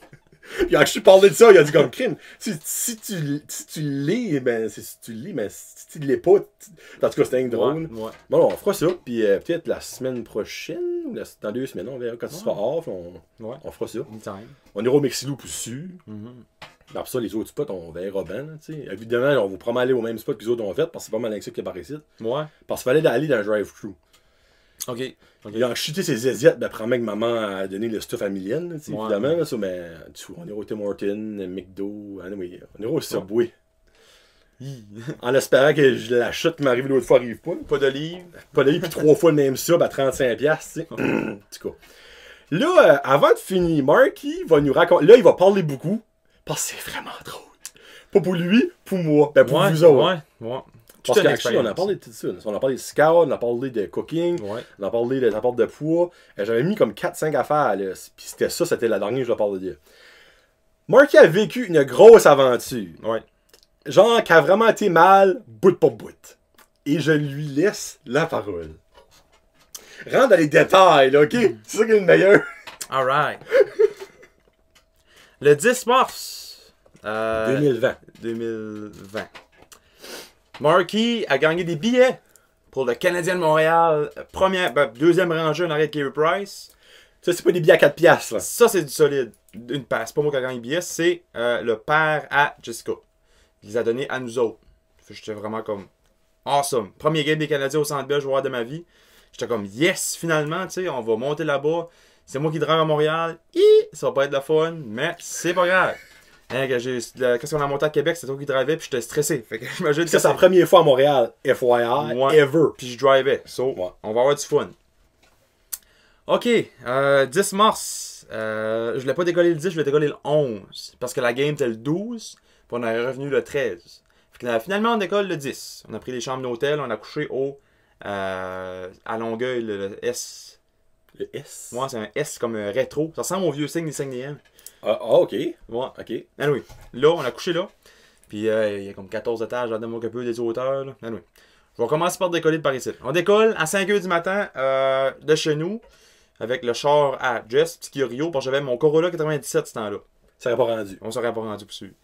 A: Puis quand je suis parlé de ça, il a dit comme crime. Si tu lis, ben, si tu lis, mais si tu l'es pas, en tout cas, c'était drôle.
B: Ouais.
A: Bon, on fera ça, puis peut-être la semaine prochaine, ou dans 2 semaines, on verra quand tu seras off, on fera ça.
B: Anytime.
A: On ira au Mexiglou pour sûr.
B: Mm-hmm.
A: Après ça, les autres spots, on verra bien. Tu sais. Évidemment, on vous promet aller au même spot que les autres ont fait, parce que c'est pas mal avec ça qui est par ici.
B: Ouais.
A: Parce qu'il fallait aller dans un drive-thru.
B: Ok.
A: Il a chuté ses zéziettes, ben, probablement que maman a donné le stuff à Mylène, tu sais,
B: Ouais.
A: évidemment. Là, ça, mais on ira au Tim Hortons, McDo, anyway, on ira au Subway. En espérant que je l'achète, qui m'arrive l'autre fois, arrive pas.
B: Pas d'olive.
A: Pas d'aller, puis 3 fois le même sub à 35$, tu sais. En tout cas. Là, avant de finir, Marky va nous raconter. Là, il va parler beaucoup, parce que c'est vraiment drôle. Pas pour lui, pour moi. Ben, pour vous autres.
B: Ouais.
A: Parce qu'actuellement, on a parlé de tout ça. On a parlé de scout, on a parlé de cooking,
B: Ouais.
A: on a parlé de rapport de poids. J'avais mis comme 4-5 affaires, là. Puis c'était la dernière que je vais parler de. Marky a vécu une grosse aventure.
B: Ouais.
A: Genre, qui a vraiment été mal, bout pour bout. Et je lui laisse la parole. Rentre dans les détails, là, ok? C'est ça qui est le meilleur.
B: Alright. Le 10 mars 2020. Marky a gagné des billets pour le Canadien de Montréal. Deuxième rangée en arrière de Carey Price.
A: Ça, c'est pas des billets à 4$, là.
B: Ça, c'est du solide. Une passe. C'est pas moi qui a gagné les billets, c'est le père à Jessica. Il les a donnés à nous autres. J'étais vraiment comme awesome. Premier game des Canadiens au Centre Bell, je vais voir de ma vie. J'étais comme yes, finalement, tu sais, on va monter là-bas. C'est moi qui drive à Montréal. Ça va pas être de fun, mais c'est pas grave. Hein, qu'est-ce qu'on a monté à Québec, c'est toi qui drivais, puis j'étais stressé. Fait que j'imagine que
A: Ça, c'est la première fois à Montréal, FYI,
B: Ouais.
A: ever.
B: Puis je drivais. So,
A: Ouais.
B: on va avoir du fun. Ok, 10 mars. Je voulais pas décoller le 10, je voulais décoller le 11. Parce que la game était le 12, puis on est revenu le 13. Fait que, finalement, on décolle le 10. On a pris les chambres d'hôtel, on a couché à Longueuil, le S.
A: Le S.
B: Moi, c'est un S comme rétro. Ça ressemble au vieux signe des 5DM.
A: Ok.
B: Ouais.
A: Ok.
B: Anyway, là, on a couché là. Puis il y a comme 14 étages, j'en demande un peu des hauteurs. Là. Anyway. Je vais commencer par décoller de par ici. On décolle à 5h du matin de chez nous avec le char à Jess, petit Rio, parce que j'avais mon Corolla 97 ce temps-là.
A: Ça n'aurait pas rendu.
B: On serait pas rendu pour suivre.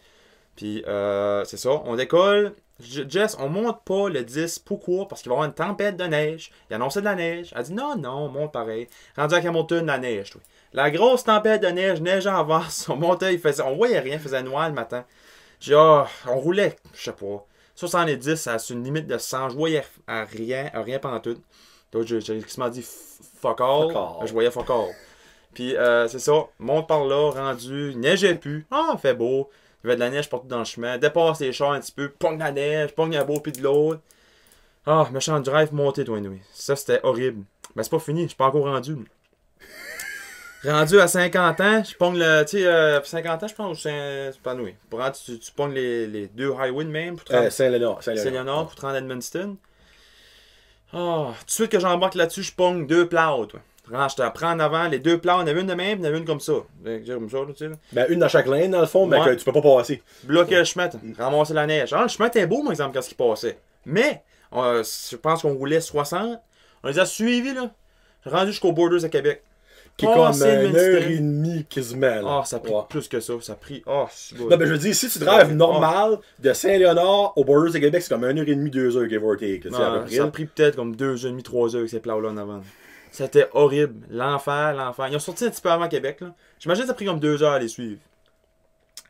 B: Puis c'est ça, on décolle. Jess, on monte pas le 10. Pourquoi? Parce qu'il va y avoir une tempête de neige. Il annonçait de la neige. Elle dit non, on monte pareil. Rendu à Hamilton, de la neige. Toi. La grosse tempête de neige, neige en avance. On montait, on voyait rien, il faisait noir le matin. J'ai on roulait, je sais pas. 70, ça a une limite de 100. Je voyais rien pantoute. Donc j'ai quasiment dit fuck all. Je voyais fuck all. Puis c'est ça, monte par là, rendu, il neigeait plus. Ah, fait beau. Il y avait de la neige partout dans le chemin. Dépasse les chars un petit peu, pogne la neige, pogne un beau puis de l'autre. Ah, méchant drive monté, toi, oui. Ça, c'était horrible. Mais c'est pas fini, je suis pas encore rendu. Rendu à 50 ans, je pogne le. Tu sais, 50 ans, je pense, c'est pas noué. Pour rendre, tu pognes les deux highways même. Saint-Léonard pour te rendre à Edmundston. Ah, tout de suite que j'embarque là-dessus, je pogne deux plows, toi. Je te prends en avant, les deux plans, il y en avait une de même, il y en avait une comme ça. Comme ça, tu sais.
A: Ben, une dans chaque lane, dans le fond, mais que tu peux pas passer.
B: Bloquer le chemin, ramasser la neige. Ah, le chemin était beau, par exemple, quand il passait. Mais, je pense qu'on roulait 60. On les a suivis, là. Rendu jusqu'au Borders à Québec.
A: Qui est comme 1h30 quasiment.
B: Ah, ça a pris plus que ça. Ça a pris. Ah,
A: non, ben, je veux dire, si tu drives normal de Saint-Léonard au Borders à Québec, c'est comme 1h30, 2h, give or take.
B: Ça a pris peut-être comme 2h30, 3h avec ces plats-là en avant. C'était horrible. L'enfer. Ils ont sorti un petit peu avant Québec. Là. J'imagine que ça a pris comme 2 heures à les suivre.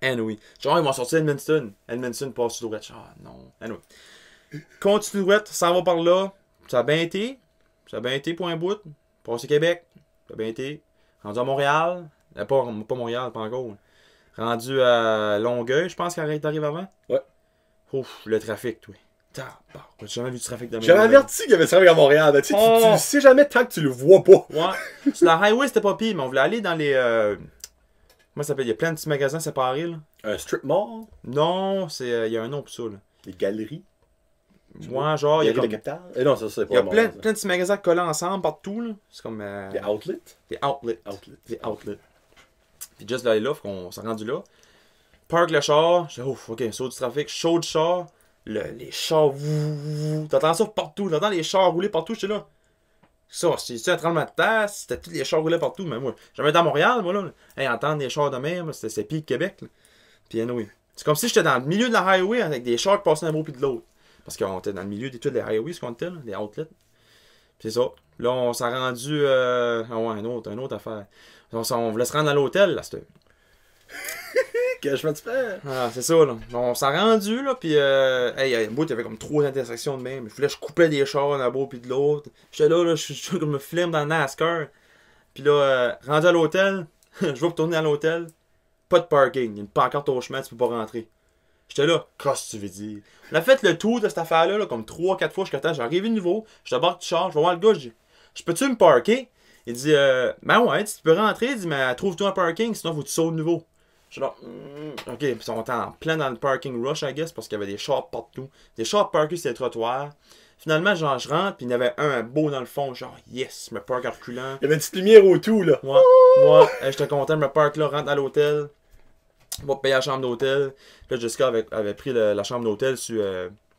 B: Anyway. Genre, ils vont sortir Edmundston. Edmundston passe sur droite. Ah non. Anyway. Continue droite, ça va par là. Ça a bien été. Point bout. Passé Québec. Ça a bien été. Rendu à Montréal. Pas Montréal, pas encore. Rendu à Longueuil, je pense qu'elle arrive avant.
A: Ouais.
B: Ouf, le trafic, toi. J'ai jamais vu du trafic de
A: J'avais averti qu'il y avait du trafic à Montréal. Ben, tu le sais jamais tant que tu le vois pas.
B: Ouais. Sur la highway, c'était pas pire, mais on voulait aller dans les. Comment ça s'appelle? Il y a plein de petits magasins séparés. Là.
A: Un strip mall?
B: Non, il y a un nom pour ça. Là.
A: Les galeries?
B: Ouais, genre. Il y a
A: comme... capitale? Non, ça, c'est pas
B: il y a plein de petits magasins collés ensemble partout. Là. C'est comme.
A: Des outlets?
B: Des outlets. Puis juste là, on s'est rendu là. Park le char. Je dis, ouf, ok, saut du trafic, chaud du char. Les chars, t'entends ça partout, t'entends les chars rouler partout, j'étais là. Ça, c'est un tremblement de terre, c'était tous les chars roulaient partout, mais moi, jamais été à Montréal, moi là. Hey, entendre des chars de mer, c'est pire que Québec, là. Puis anyway. C'est comme si j'étais dans le milieu de la highway avec des chars qui passaient d'un bout puis de l'autre. Parce qu'on était dans le milieu de toutes les highways, ce qu'on était, là, les outlets. Puis c'est ça. Là, on s'est rendu. une autre affaire. On voulait se rendre à l'hôtel, là, c'était.
A: Que je me fais.
B: Ah, c'est ça, là. On s'est rendu, là, pis hey, un bout, il y avait comme 3 intersections de même. Je coupais des chars d'un bout pis de l'autre. J'étais là, je suis comme me film dans le NASCAR. Pis là, rendu à l'hôtel, je vais retourner à l'hôtel. Pas de parking. Il y a une pancarte au chemin, tu peux pas rentrer. J'étais là, qu'est-ce que tu veux dire? On a fait le tour de cette affaire-là, là, comme 3-4 fois jusqu'à temps. J'ai arrivé de nouveau, je débarque du char, je vais voir le gars, je dis, je peux-tu me parker? Il dit, ben ouais, tu peux rentrer, il dit, mais trouve-toi un parking, sinon faut que tu sautes de nouveau. Je suis là, ok, puis on était en plein dans le parking rush, I guess, parce qu'il y avait des chars partout. Des chars parkés sur les trottoirs. Finalement, genre, je rentre, puis il y en avait un beau dans le fond, genre, yes, je me park en reculant.
A: Il y avait une petite lumière au tout, là.
B: Ouais, j'étais content, je me park là, rentre à l'hôtel. On va payer la chambre d'hôtel. Puis là, Jessica avait pris la chambre d'hôtel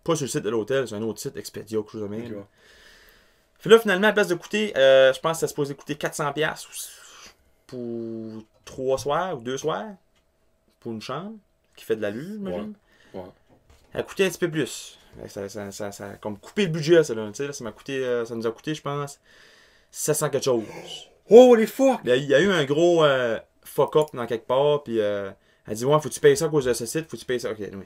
B: pas sur le site de l'hôtel, sur un autre site, Expedia, quelque chose de même. Okay. Puis là, finalement, à la place de coûter, je pense que ça supposé coûter 400$ pour 3 soirs ou 2 soirs. Pour une chambre qui fait de l'allure, j'imagine. Ouais. Elle a coûté un petit peu plus. Ça a comme coupé le budget, ça, là. Ça nous a coûté, je pense, 700 quelque chose.
A: Oh, les fuck!
B: Il y a eu un gros fuck-up dans quelque part, puis elle dit, ouais, faut-tu payer ça à cause de ce site, faut-tu payer ça? Ok, oui.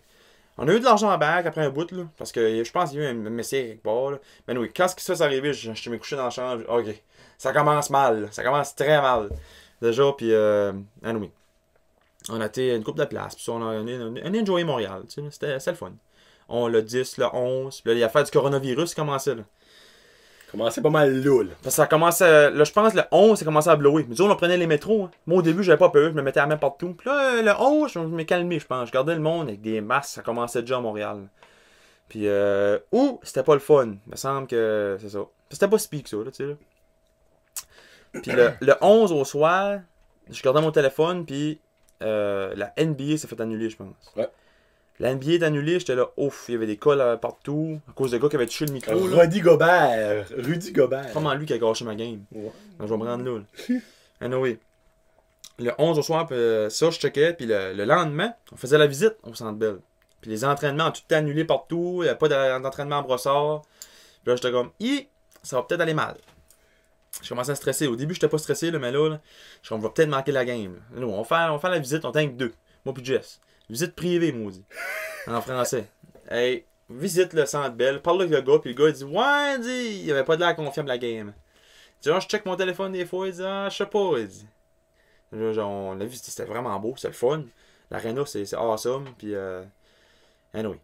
B: On a eu de l'argent en bague après un bout, là, parce que je pense qu'il y a eu un messier quelque part, là. Mais oui, quand ça s'est arrivé, je me couché dans la chambre, ok, ça commence mal, ça commence très mal. Déjà, puis, oui. On a été une couple de places, puis on a enjoyé Montréal, tu sais, c'était le fun. On le 10, le 11, puis là, l'affaire du coronavirus commençait, là.
A: Commençait pas mal là.
B: Parce que ça commençait, là, je pense, le 11, ça commençait à blower. Mais disons, on prenait les métros, hein. Moi, au début, j'avais pas peur, je me mettais à la main partout. Puis là, le 11, je me calmais, je pense. Je gardais le monde avec des masques, ça commençait déjà à Montréal. Puis, c'était pas le fun. Il me semble que c'est ça. C'était pas si pire que ça, là, tu sais, là. Puis le 11 au soir, je regardais mon téléphone, puis la NBA s'est fait annuler, je pense.
A: Ouais.
B: La NBA est annulée, j'étais là, ouf, il y avait des cas partout, à cause de gars qui avaient touché le micro. Là.
A: Rudy Gobert. Rudy Gobert.
B: Comment lui qui a gâché ma game.
A: Ouais.
B: Donc, je vais me rendre là. Anyway. Le 11 au soir, ça, je checkais, puis le lendemain, on faisait la visite au Centre Bell. Puis les entraînements ont tout été annulés partout, il n'y a pas d'entraînement en brossard. Puis là, j'étais comme, ça va peut-être aller mal. Je commençais à stresser. Au début, j'étais pas stressé, là, mais là, je on va peut-être manquer la game. Là. Nous, on va faire la visite, on t'inquiète deux. Moi puis Jess. Visite privée, maudit. En français. Hey, visite le Centre Bell, parle avec le gars, puis le gars, il dit, ouais, il n'y avait pas de l'air confiant de la game. Tu vois, je check mon téléphone des fois, il dit, je sais pas, il dit. Là, genre, on l'a vu, c'était vraiment beau, c'était le fun. L'aréna, c'est awesome, puis anyway,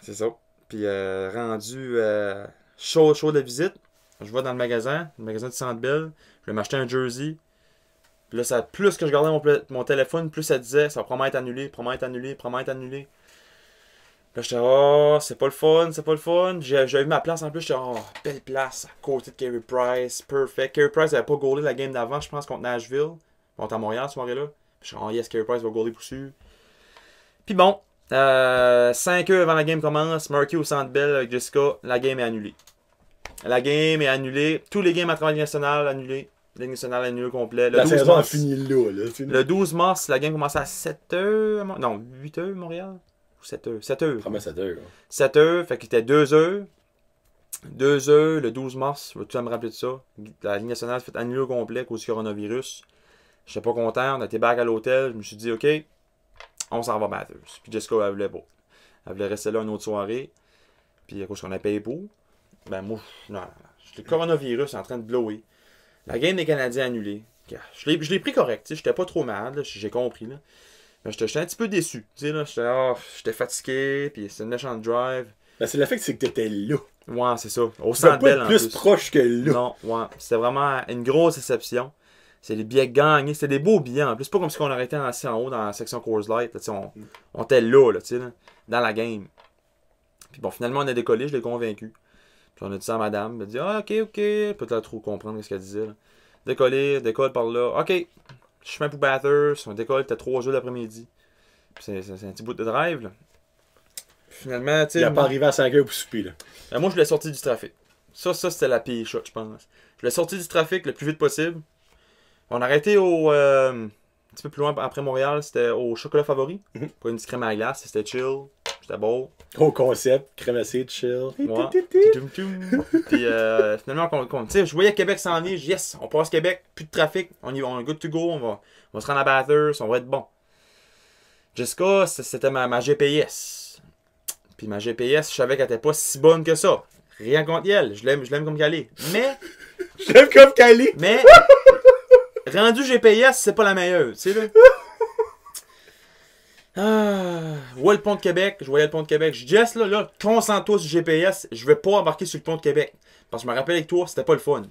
B: c'est ça. Puis rendu chaud de la visite, je vais dans le magasin du Centre Bell, je vais m'acheter un jersey. Puis là, plus que je regardais mon téléphone, plus ça disait, ça va probablement être annulé, probablement être annulé, probablement être annulé. Là, j'étais, c'est pas le fun, c'est pas le fun. J'avais vu ma place en plus, j'étais, belle place, à côté de Carey Price, perfect. Carey Price n'avait pas goalé la game d'avant, je pense, contre Nashville. On était à Montréal, ce soirée-là. Puis je suis yes, Carey Price va goaler pour sûr. Puis bon, 5 heures avant la game commence, Murky au Centre Bell avec Jessica, la game est annulée. La game est annulée. Tous les games à travers la Ligue nationale annulés. La Ligue nationale annulée au complet.
A: La saison a fini là.
B: Le 12 mars, la game commençait à 7h. Non, 8h Montréal. Ou 7h. 7h.
A: Vraiment 7h.
B: 7h, fait qu'il était 2h. 2h, le 12 mars, je vais tout me rappeler de ça. La Ligue nationale s'est fait annuler au complet à cause du coronavirus. J'étais pas content, on était back à l'hôtel. Je me suis dit, OK, on s'en va Bathurst. Puis Jessica, elle voulait pas. Elle voulait rester là une autre soirée. Puis à cause qu'on a payé pour. Ben moi, non. Le coronavirus est en train de blower. La game des Canadiens annulée. Je l'ai pris correct. J'étais pas trop malade. J'ai compris. Là. J'étais un petit peu déçu. J'étais fatigué. Puis c'est une méchante drive.
A: Ben, c'est le fait que c'est que t'étais là.
B: Ouais, c'est ça. Au
A: C'est
B: Centre Bell
A: pas
B: en
A: plus proche que là.
B: Non, ouais. C'était vraiment une grosse déception. C'est les billets gagnés. C'était des beaux billets en plus. Pas comme si on aurait été assis en haut dans la section Coors Light. Là, on était là, dans la game. Puis bon, finalement, on a décollé. Je l'ai convaincu. Puis on a dit ça à madame. Elle a dit, ok. Peut-être trop comprendre ce qu'elle disait. Là. Décolle par là. Ok. Chemin pour Bathurst. On décolle. C'était 3 heures l'après-midi. Puis c'est un petit bout de drive. Là. Puis finalement, tu sais.
A: Il a pas arrivé à 5 heures pour souper. Là.
B: Moi, je l'ai sorti du trafic. Ça c'était la pire shot, je pense. Je l'ai sorti du trafic le plus vite possible. On a arrêté un petit peu plus loin après Montréal, c'était au Chocolat Favori. Pour une petite crème à la glace, c'était chill, c'était beau.
A: Gros concept, crème assez chill.
B: Ouais. Puis finalement, je voyais Québec s'en venir, je dis yes, on passe Québec, plus de trafic, on y va, on est good to go, on va se rendre à Bathurst, on va être bon. Jessica, c'était ma GPS. Puis ma GPS, je savais qu'elle était pas si bonne que ça. Rien contre elle, je l'aime comme qu'elle est. Mais.
A: Je l'aime comme qu'elle est.
B: Mais. Rendu GPS, c'est pas la meilleure, tu sais, là. Je voyais le pont de Québec. Je dis, Jess, là, concentre-toi sur GPS. Je vais pas embarquer sur le pont de Québec. Parce que je me rappelle avec toi, c'était pas le fun.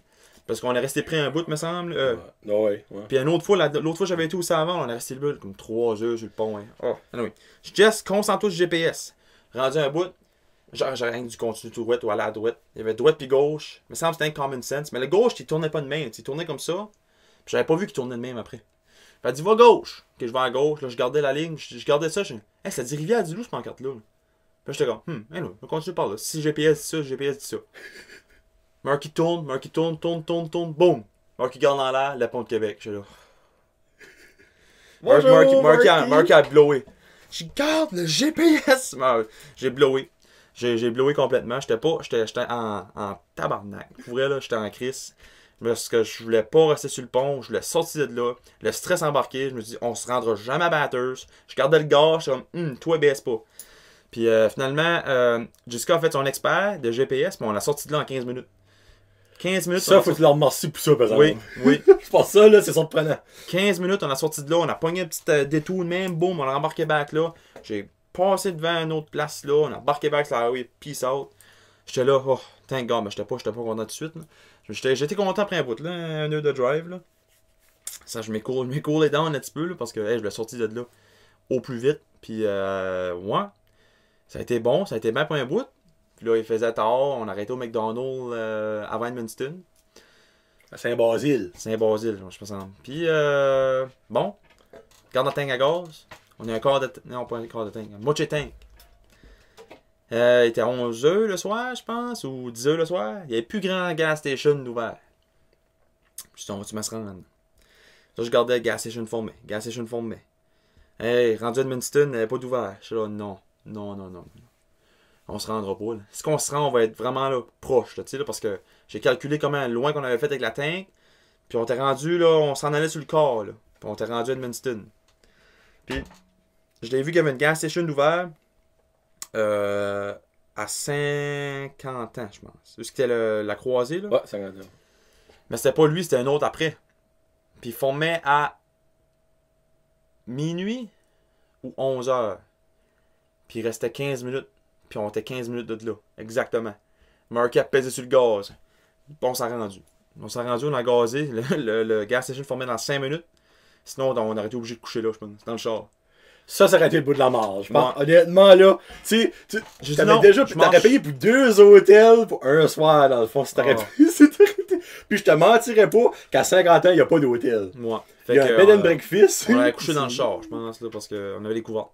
B: Parce qu'on est resté pris un bout, me semble.
A: Ouais.
B: Puis une autre fois, l'autre fois j'avais été aussi avant, on est resté là, comme 3 heures sur le pont. Hein. Anyway. Je dis, Jess, concentre-toi sur GPS. Rendu un bout, j'ai rien du continu tout droit ou à la droite. Il y avait droite puis gauche. Il me semble que c'était un common sense. Mais le gauche, il tournait pas de même. Il tournait comme ça. Puis j'avais pas vu qu'il tournait de même après. Elle dit, va gauche. Ok, je vais à gauche. Là, je gardais la ligne. Je gardais ça. Je dis, ça dit Rivière-du-Loup, ce pancarte-là. Puis j'étais comme, anyway, on continue par là. Si GPS dit ça, GPS dit ça. Marky tourne, boum. Marky garde dans l'air, le pont de Québec. J'étais là. Marky a blowé. Je garde le GPS. J'ai blowé. J'ai blowé complètement. J'étais en tabarnak. Pour vrai, là, j'étais en crise. Parce que je voulais pas rester sur le pont. Je voulais sortir de là. Le stress embarqué. Je me dis, on se rendra jamais à Bathurst. Je gardais le gars. Je suis comme, toi, baisse pas. Puis finalement, Jessica a fait son expert de GPS. Mais on l'a sorti de là en 15 minutes. 15 minutes.
A: Ça, faut que tu leur remercies pour ça, par exemple.
B: Oui.
A: Je pense ça, là, c'est surprenant.
B: 15 minutes, on a sorti de là. On a pogné un petit détour de même. Boum, on a embarqué back là. J'ai passé devant une autre place là. On a embarqué back sur la highway. Peace out. J'étais là, thank God, mais j'étais pas content tout de suite. J'étais content après un bout, là, un heure de drive. Là. Ça, je m'écoulais down un petit peu, là, parce que je l'ai sorti de là au plus vite. Puis, ouais, ça a été bon, ça a été bien pour un bout. Puis là, il faisait tard, on a arrêté au McDonald's avant Edmundston.
A: À Saint-Basile.
B: Saint-Basile, je pense. Puis, bon, garde de tank à gaz. On a un quart de tank. Non, pas un quart de tank. Un moitié tank. Il était 11h le soir, je pense, ou 10h le soir. Il n'y avait plus grand gas station ouvert. Je dis, on va-tu me se rendre? Là, je gardais gas station formé. Gas station formé. Hey, rendu à Edmundston, il n'y avait pas d'ouvert. Je suis là, non. On se rendra pas, là. Si on se rend, on va être vraiment là, proche, là, parce que j'ai calculé comment loin qu'on avait fait avec la tank. Puis on était rendu, là, on s'en allait sur le corps, là. Puis on était rendu à Edmundston. Puis, je l'ai vu qu'il y avait une gas station ouverte. À 50 ans, je pense. C'était la croisée, là.
A: Ouais, 50 ans.
B: Mais c'était pas lui, c'était un autre après. Puis il formait à minuit ou 11h. Puis il restait 15 minutes. Puis on était 15 minutes de là. Exactement. Marky a pesé sur le gaz. Puis on s'est rendu. On a gazé. Le gas station formait dans 5 minutes. Sinon, on aurait été obligé de coucher là, je pense. Dans le char.
A: Ça aurait été le bout de la marge. Honnêtement, là, tu t'avais déjà t'aurais payé pour 2 hôtels pour un soir, dans le fond, si t'aurais Puis je te mentirais pas qu'à 50 ans, il n'y a pas d'hôtel.
B: Ouais.
A: Il y a un bed and breakfast.
B: On avait couché dans le char, je pense, là, parce qu'on avait découvert.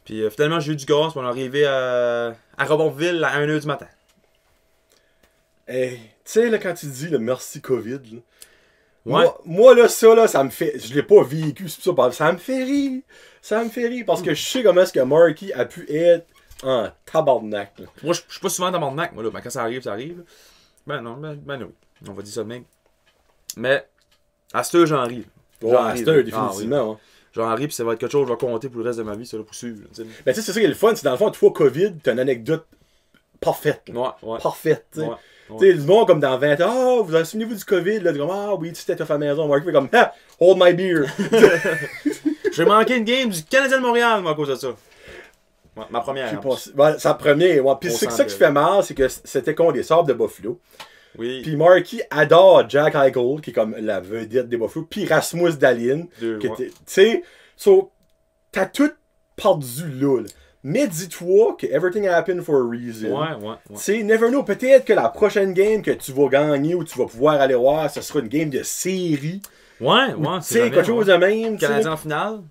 B: Puis finalement, j'ai eu du gaz, puis on est arrivé à Robertville à 1h du matin.
A: Hey, tu sais, là, quand tu dis le merci COVID, là,
B: ouais.
A: moi, là, ça, là, ça me fait. Je l'ai pas vécu, c'est pour ça. Ça me fait rire. Ça me fait rire parce que je sais comment est-ce que Marky a pu être en tabarnak. Là.
B: Moi, je suis pas souvent tabarnak, moi, là. Ben, quand ça arrive, ça arrive. Ben non, ben non. On va dire ça de même. Mais, à cette heure, j'en ris.
A: Ouais, à cette heure, définitivement.
B: Oui. J'en ris, puis ça va être quelque chose que je vais compter pour le reste de ma vie, ça, là, pour suivre.
A: Ben, tu sais, c'est ça qui est le fun. C'est dans le fond, toi, COVID, t'as une anecdote parfaite.
B: Ouais.
A: Parfaite, tu sais.
B: Ouais.
A: Tu sais, du monde comme dans 20 ans, vous vous souvenez-vous du COVID, là, comme, ah oui, tu étais à ta maison, Marky fait comme, ah, hold my beer.
B: J'ai manqué une game du Canadien de Montréal, moi, à cause de ça. Ouais, ma première.
A: Ouais, sa première, ouais. Puis c'est ça qui fait mal, c'est que c'était contre les Sabres de Buffalo.
B: Oui.
A: Puis Marky adore Jack Eichel, qui est comme la vedette des Buffalo, puis Rasmus Dahlin. Tu sais, t'as tout perdu là. Mais dis-toi que everything happened for a reason.
B: Ouais.
A: Tu sais, never know. Peut-être que la prochaine game que tu vas gagner ou tu vas pouvoir aller voir, ce sera une game de série.
B: Ouais,
A: c'est quelque chose de même.
B: Canadien en finale.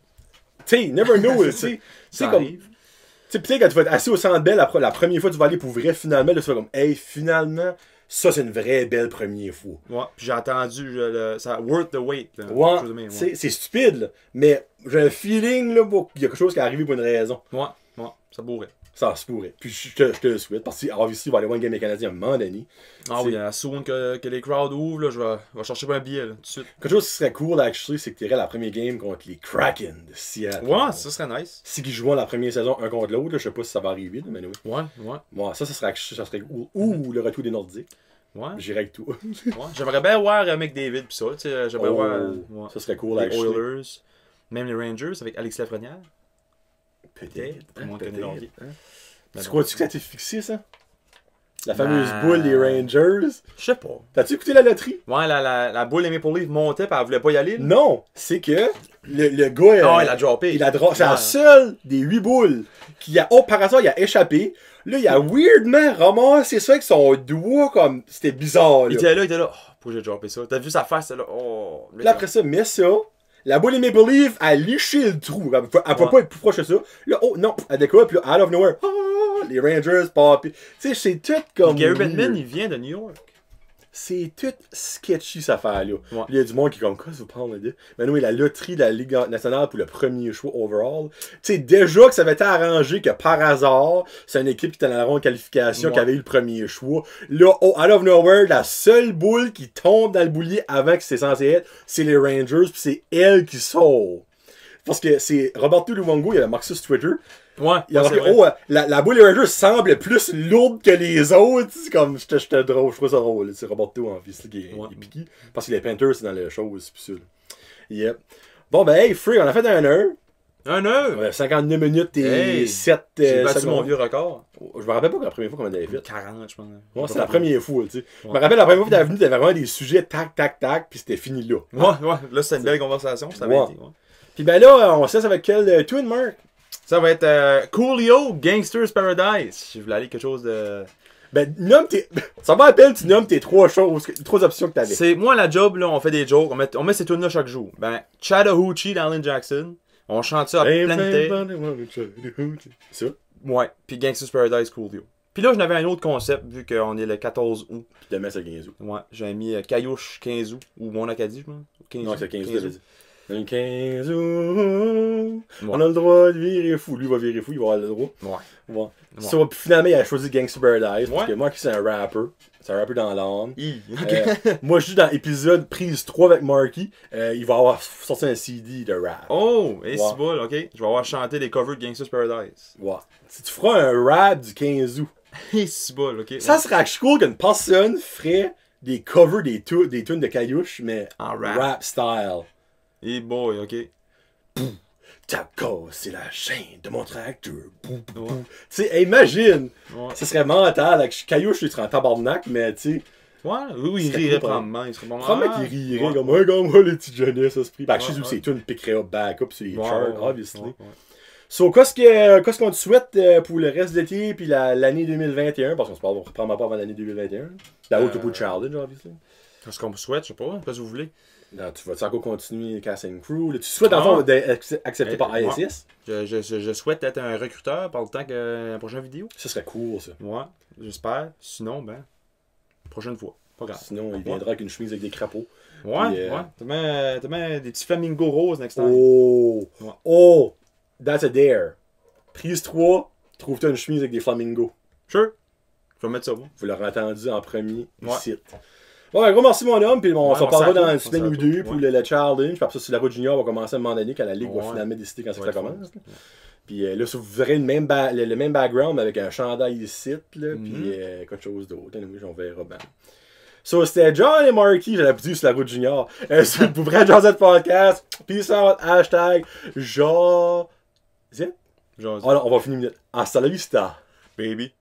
A: Tu sais, never know. C'est comme. Tu sais, peut-être quand tu vas être assis au Centre Bell la première fois que tu vas aller pour vrai, finalement, là, tu vas comme, hey, finalement, ça, c'est une vraie belle première fois.
B: Ouais, puis j'ai entendu ça, worth the wait. Là,
A: ouais, c'est stupide, là. Mais j'ai un feeling, là, qu'il y a quelque chose qui est arrivé pour une raison.
B: Ouais, ça pourrait.
A: Ça se pourrait. Puis je te le souhaite, parce que obviously, il va aller voir une game des Canadiens à un moment donné.
B: Ah oui, à soon que les crowds ouvrent, là, je vais chercher pour un billet, là, tout de suite.
A: Quelque chose qui serait cool, actually, c'est que tu irais la première game contre les Kraken de Seattle.
B: Ouais, ça serait nice.
A: Si ils jouent la première saison un contre l'autre, je sais pas si ça va arriver, là, mais oui.
B: Ouais.
A: Ça serait cool. Ou le retour des Nordiques.
B: Ouais.
A: J'irais avec toi.
B: Ouais. J'aimerais bien voir McDavid pis ça, tu sais, j'aimerais voir
A: ça serait cool,
B: les Oilers, même les Rangers avec Alex Lafrenière.
A: Peut-être.
B: Tout le monde connaît leur vie.
A: Tu crois-tu que ça t'est fixé, ça? La fameuse boule des Rangers?
B: Je sais pas.
A: T'as-tu écouté la loterie?
B: Ouais, la boule des Maple Leafs montait pis elle voulait pas y aller. Là.
A: Non! C'est que le gars...
B: il a droppé.
A: C'est la seule des 8 boules qui a... Oh, par hasard, il a échappé. Là, il a weirdement ramassé ça avec son doigt comme... C'était bizarre, là.
B: Il était là. Oh, pourquoi j'ai droppé ça? T'as vu sa face, là? Oh...
A: Là, après ça, mets ça... La boule des Maple Leafs a liché le trou. Elle peut pas être plus proche que ça. Là, oh non, elle décolle, puis là, out of nowhere. Oh, les Rangers, Tu sais, c'est tout comme.
B: Gary Bettman, il vient de New York.
A: C'est tout sketchy, cette affaire-là.
B: Ouais.
A: Il y a du monde qui est comme, quoi, vous parlez de. Mais oui, la loterie de la Ligue nationale pour le premier choix overall. Tu sais, déjà que ça avait été arrangé que par hasard, c'est une équipe qui était dans la ronde de qualification qui avait eu le premier choix. Là, oh, out of nowhere, la seule boule qui tombe dans le boulier avant que c'est censé être, c'est les Rangers, puis c'est elle qui sort. Parce que c'est Roberto Luongo, il avait marqué ça sur Twitter.
B: Ouais,
A: il a marqué, la boule des Rangers semble plus lourde que les autres. C'est comme, j'étais drôle, je trouve ça drôle. C'est Roberto en plus qui est piqué. Parce que les Panthers, c'est dans les choses, pis ça. Yep. Bon, ben, hey, Free, on a fait 1 heure.
B: 1 heure?
A: Ouais, 59 minutes et 7
B: j'ai battu mon vieux record.
A: Je me rappelle pas la première fois qu'on avait fait.
B: 40, je pense.
A: Ouais, c'est la première fois, tu sais. Je me rappelle la première fois que t'avais venu, t'avais vraiment des sujets tac, pis c'était fini là.
B: Ouais. Là, c'était une belle conversation, ça avait été.
A: Pis ben là, on sait avec quel twin, Mark?
B: Ça va être Coolio, Gangster's Paradise. Je voulais aller quelque chose de...
A: Ben, nomme tes. Ça m'appelle, tu nommes tes 3 choses, 3 options que t'avais.
B: C'est moi la job, là, on fait des jokes, on met ces tunes là chaque jour. Ben, Chattahoochee d'Alan Jackson, on chante ça à plein de tête.
A: Ça.
B: Ouais, puis Gangsta's Paradise Coolio. Puis là, j'en avais un autre concept, vu qu'on est le 14 août.
A: Puis demain, c'est le 15 août.
B: Ouais, j'ai mis Caillouche 15 août, ou Mon Acadie, je pense. 15
A: Non,
B: août,
A: c'est le 15 août,
B: 15
A: t'avais
B: août.
A: dit. Le 15 août,
B: Ouais.
A: on a le droit de virer fou. Lui va virer fou, il va avoir le droit.
B: Ouais.
A: Ouais. So, puis finalement, il a choisi Gangsta Paradise. Parce
B: Ouais.
A: que moi, qui c'est un rapper. C'est un rapper dans l'âme.
B: Ok.
A: Moi, je suis dans l'épisode prise 3 avec Marky. Il va avoir sorti un CD de rap.
B: Oh, et
A: Ouais.
B: c'est bon, ok. Je vais avoir chanté les covers de Gangsta's Paradise.
A: Ouais. Si tu feras un rap du 15 août,
B: Et c'est bon, ok.
A: ça serait cool qu'une personne ferait des covers des tunes de Caillouche, mais
B: En rap.
A: rap style.
B: Et boy, ok.
A: Ta cause, c'est la chaîne de mon tracteur.
B: Ouais.
A: Tu sais, imagine!
B: Ouais.
A: Ce serait mental. Avec Caillouche, il serait en tabarnak, mais tu sais.
B: Ouais, oui, il
A: serait
B: rirait
A: cool,
B: probablement. Il serait pas mal.
A: Probablement qu'il rirait
B: Ouais.
A: comme un gars, moi, les petites jeunesses, ça se prie. Bah, je sais
B: Ouais,
A: où
B: ouais.
A: c'est tunes piqueraient up back up sur les
B: Ouais,
A: charts,
B: ouais,
A: obviously.
B: ouais, ouais.
A: So, qu'est-ce qu'on te souhaite pour le reste de l'été puis l'année 2021? Parce qu'on se parle, on reprendra pas avant l'année 2021. La haute au bout de challenge, obviously.
B: Qu'est-ce qu'on vous souhaite, je sais pas. Qu'est-ce que vous voulez?
A: Non, tu vas encore continuer Casting Crew? Là, tu souhaites en fond d'être accepté par
B: Ouais.
A: ISS?
B: Je souhaite être un recruteur par le temps que la prochaine vidéo.
A: Ça serait cool, ça.
B: Ouais, j'espère. Sinon, ben, prochaine fois. Pas grave.
A: Sinon, il viendra avec une chemise avec des crapauds.
B: Ouais,
A: Puis,
B: ouais. T'as mis des petits flamingos roses next time.
A: Oh!
B: Ouais.
A: Oh! That's a dare. Prise 3, trouve-toi une chemise avec des flamingos.
B: Sure. Je vais mettre ça, moi.
A: Vous l'aurez entendu en premier
B: Ouais.
A: ici. Bon, un gros merci mon homme, puis on
B: Ouais,
A: s'en
B: on
A: parlera
B: s'en
A: dans
B: fout,
A: une
B: on
A: semaine
B: s'en
A: ou
B: fout,
A: deux pour
B: ouais.
A: le challenge. Puis après ça, sur la route junior va commencer à un moment donné quand la ligue va
B: Ouais.
A: finalement décider quand c'est que
B: Ouais,
A: ça commence.
B: ouais.
A: Puis là, vous verrez le même, le même background mais avec un chandail ici, là,
B: Mhm.
A: puis quelque chose d'autre. Anyway, on verra bien. So, c'était John et Marky, j'allais dire sur la route junior. C'est le Pour Josette Podcast. Peace out, hashtag Josette.
B: Genre,
A: Alors, on va finir. Hasta la vista.
B: baby.